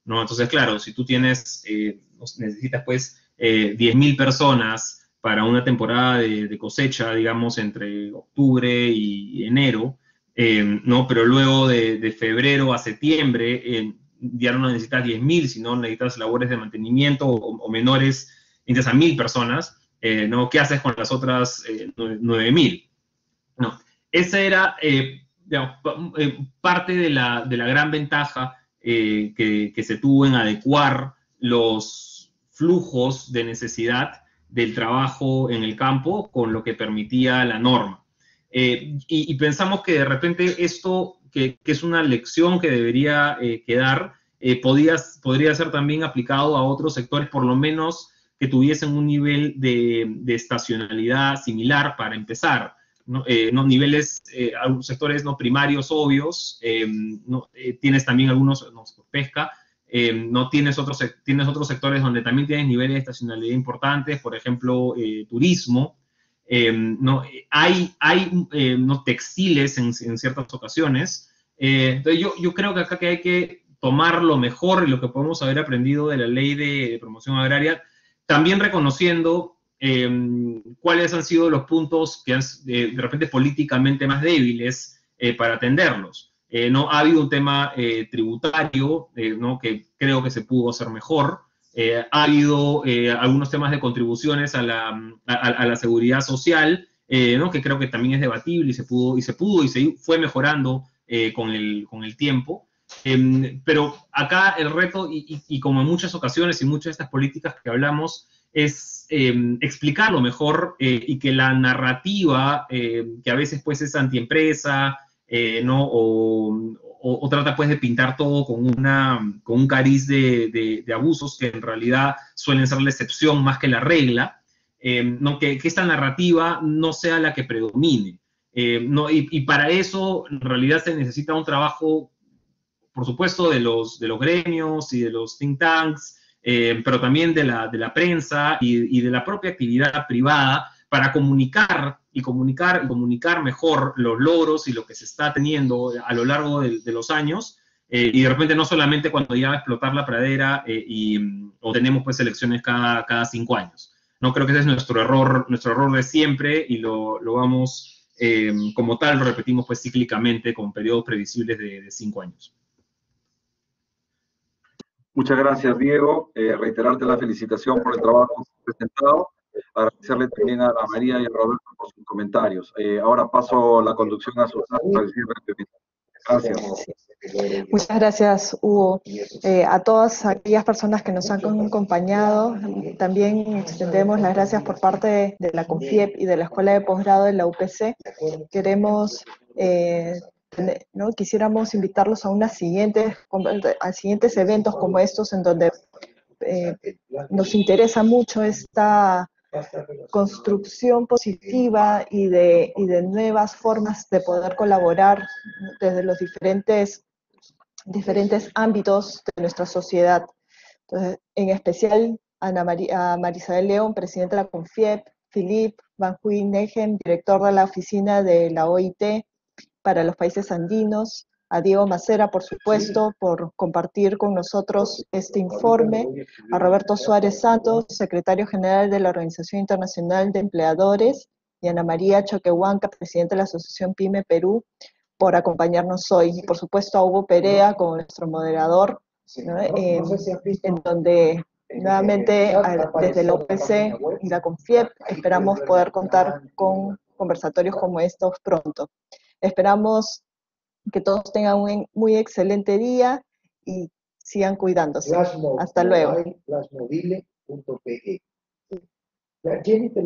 ¿no? Entonces, claro, si tú necesitas pues 10.000 personas para una temporada de cosecha, digamos, entre octubre y enero, ¿no? Pero luego de febrero a septiembre ya no necesitas 10.000, sino necesitas labores de mantenimiento o menores, necesitas a 1.000 personas, ¿no? ¿Qué haces con las otras 9.000? No, esa era digamos, parte de la gran ventaja que se tuvo en adecuar los flujos de necesidad del trabajo en el campo con lo que permitía la norma. Y pensamos que de repente esto, que es una lección que debería quedar, podría ser también aplicado a otros sectores, por lo menos que tuviesen un nivel de estacionalidad similar para empezar. ¿No? Niveles, algunos sectores no primarios obvios, tienes también algunos, pesca, no tienes otros sectores donde también tienes niveles de estacionalidad importantes, por ejemplo, turismo. No, hay no, textiles en ciertas ocasiones. Entonces yo creo que acá que hay que tomar lo mejor y lo que podemos haber aprendido de la ley de promoción agraria, también reconociendo cuáles han sido los puntos que de repente políticamente más débiles para atenderlos. No ha habido un tema tributario, ¿no? Que creo que se pudo hacer mejor. Ha habido algunos temas de contribuciones a la seguridad social, ¿no? Que creo que también es debatible y se fue mejorando con el tiempo. Pero acá el reto, y como en muchas ocasiones y muchas de estas políticas que hablamos, es explicarlo mejor y que la narrativa, que a veces pues es antiempresa, ¿no? O trata pues de pintar todo con un cariz de abusos que en realidad suelen ser la excepción más que la regla, ¿no? Que esta narrativa no sea la que predomine. ¿No? Y para eso en realidad se necesita un trabajo, por supuesto, de los gremios y de los think tanks, pero también de la prensa y de la propia actividad privada para comunicar mejor los logros y lo que se está teniendo a lo largo de los años, y de repente no solamente cuando ya va a explotar la pradera o tenemos pues elecciones cada 5 años. No creo que ese es nuestro error de siempre y lo vamos, como tal, lo repetimos pues cíclicamente con periodos previsibles de 5 años. Muchas gracias, Diego. Reiterarte la felicitación por el trabajo presentado. Agradecerle también a Ana María y a Roberto por sus comentarios. Ahora paso la conducción a Susana para decir brevemente. Gracias. Muchas gracias, Hugo. A todas aquellas personas que nos han acompañado, también extendemos las gracias por parte de la CONFIEP y de la Escuela de Posgrado de la UPC. Queremos... ¿no? Quisiéramos invitarlos a siguientes eventos como estos, en donde nos interesa mucho esta construcción positiva y de nuevas formas de poder colaborar desde los diferentes ámbitos de nuestra sociedad. Entonces, en especial a Marisabel León, presidenta de la CONFIEP, Philippe Van Huynehem, director de la oficina de la OIT para los países andinos, a Diego Macera, por supuesto, por compartir con nosotros este informe, a Roberto Suárez Santos, secretario general de la Organización Internacional de Empleadores, y a Ana María Choquehuanca, presidenta de la Asociación PYME Perú, por acompañarnos hoy. Y por supuesto a Hugo Perea como nuestro moderador, ¿no? En donde nuevamente desde la UPC y la CONFIEP esperamos poder contar con conversatorios como estos pronto. Esperamos que todos tengan un muy excelente día y sigan cuidándose. Hasta luego. Ya, Jenny, te lo